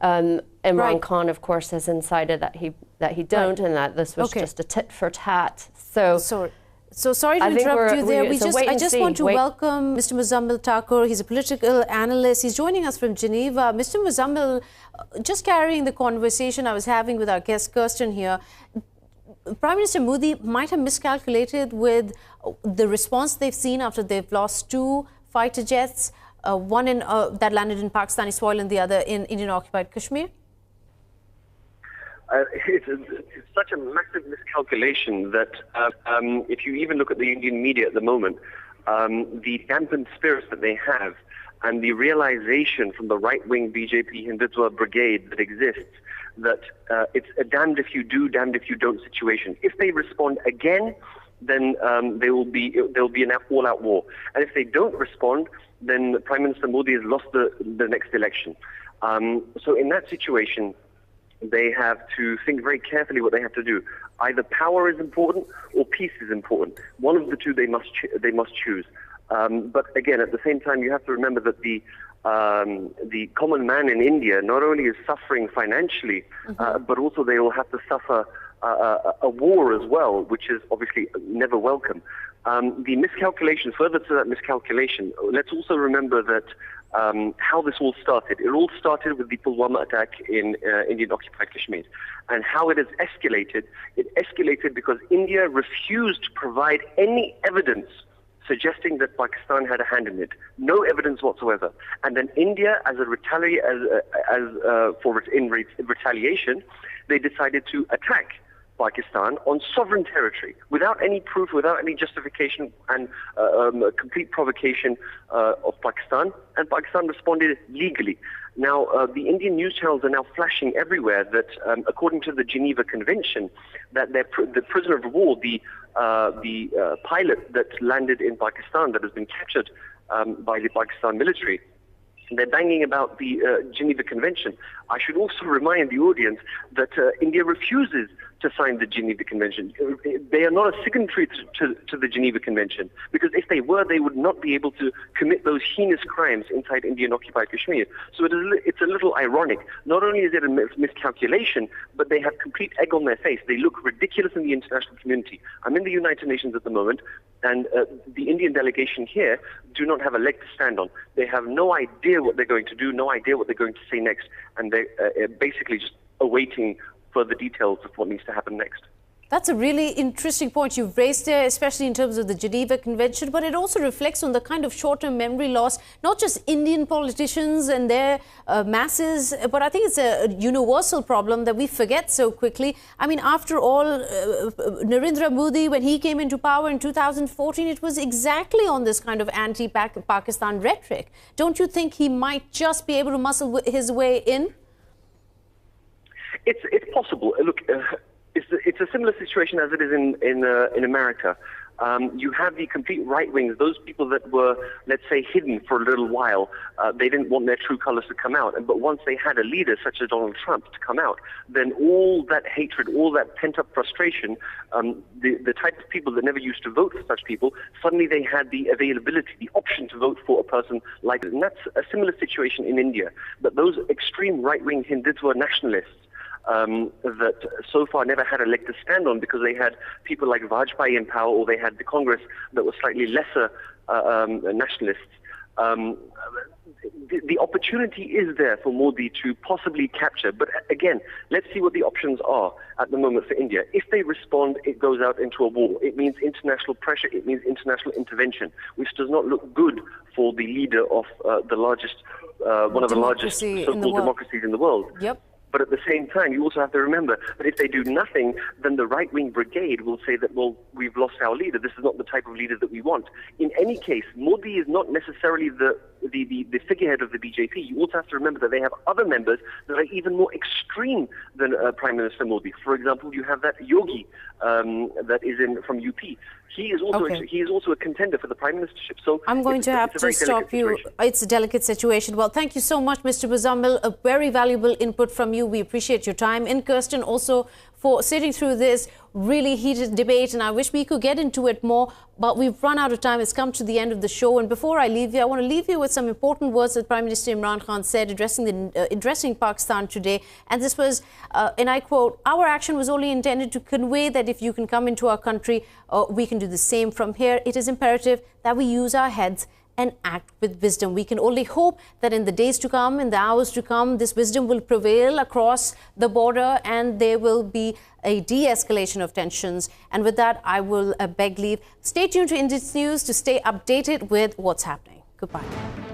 Imran Khan, of course, has incited that he don't, and that this was just a tit for tat. So sorry to interrupt you there. I just want to welcome Mr. Muzammil Thakur. He's a political analyst. He's joining us from Geneva. Mr. Muzammil, just carrying the conversation I was having with our guest Kirsten here, Prime Minister Modi might have miscalculated with the response they've seen after they've lost 2 fighter jets, one that landed in Pakistani soil and the other in Indian-occupied Kashmir? It's such a massive miscalculation that if you even look at the Indian media at the moment, the dampened spirits that they have and the realization from the right-wing BJP Hindutva brigade that exists that it's a damned if you do, damned if you don't situation. If they respond again, then there will be an all-out war. And if they don't respond, then Prime Minister Modi has lost the next election. So in that situation, they have to think very carefully what they have to do. Either power is important or peace is important. One of the two they must choose. But again, at the same time, you have to remember that the common man in India not only is suffering financially, but also they will have to suffer a war as well, which is obviously never welcome. The miscalculation, further to that miscalculation, let's also remember that how this all started. It all started with the Pulwama attack in Indian-occupied Kashmir. And how it has escalated, it escalated because India refused to provide any evidence suggesting that Pakistan had a hand in it. No evidence whatsoever. And then India, in retaliation, they decided to attack Pakistan on sovereign territory without any proof, without any justification, and complete provocation of Pakistan. And Pakistan responded legally. Now, the Indian news channels are now flashing everywhere that, according to the Geneva Convention, that the prisoner of war, the pilot that landed in Pakistan, that has been captured by the Pakistan military, they're banging about the Geneva Convention. I should also remind the audience that India refuses to sign the Geneva Convention. They are not a signatory to the Geneva Convention, because if they were, they would not be able to commit those heinous crimes inside Indian-occupied Kashmir. So it's a little ironic. Not only is it a miscalculation, but they have complete egg on their face. They look ridiculous in the international community. I'm in the United Nations at the moment, and the Indian delegation here do not have a leg to stand on. They have no idea what they're going to do, no idea what they're going to say next, and they're basically just awaiting further details of what needs to happen next. That's a really interesting point you've raised there, especially in terms of the Geneva Convention, but it also reflects on the kind of short-term memory loss, not just Indian politicians and their masses, but I think it's a universal problem that we forget so quickly. I mean, after all, Narendra Modi, when he came into power in 2014, it was exactly on this kind of anti-Pakistan rhetoric. Don't you think he might just be able to muscle his way in? It's possible. Look, it's a similar situation as it is in America. You have the complete right wings, those people that were, let's say, hidden for a little while. They didn't want their true colors to come out. But once they had a leader such as Donald Trump to come out, then all that hatred, all that pent-up frustration, the type of people that never used to vote for such people, suddenly they had the availability, the option to vote for a person like that. And that's a similar situation in India. But those extreme right-wing Hindutva nationalists, that so far never had a leg to stand on because they had people like Vajpayee in power, or they had the Congress that was slightly lesser nationalists. The opportunity is there for Modi to possibly capture. But again, let's see what the options are at the moment for India. If they respond, it goes out into a war. It means international pressure. It means international intervention, which does not look good for the leader of the largest, one of the largest so-called democracies in the world. Yep. But at the same time, you also have to remember that if they do nothing, then the right-wing brigade will say that, well, we've lost our leader. This is not the type of leader that we want. In any case, Modi is not necessarily the figurehead of the BJP. You also have to remember that they have other members that are even more extreme than Prime Minister Modi. For example, you have that Yogi that is from UP. He is also a contender for the prime ministership. So I'm going to have to stop you. It's a delicate situation. Well, thank you so much, Mr. Muzammil. A very valuable input from you. We appreciate your time. And Kirsten, also for sitting through this really heated debate. And I wish we could get into it more, but we've run out of time. It's come to the end of the show. And before I leave you, I want to leave you with some important words that Prime Minister Imran Khan said addressing Pakistan today. And this was, and I quote, "Our action was only intended to convey that if you can come into our country, we can do the same. From here, it is imperative that we use our heads and act with wisdom." We can only hope that in the days to come, in the hours to come, this wisdom will prevail across the border and there will be a de-escalation of tensions. And with that, I will beg leave. Stay tuned to Indus News to stay updated with what's happening. Goodbye.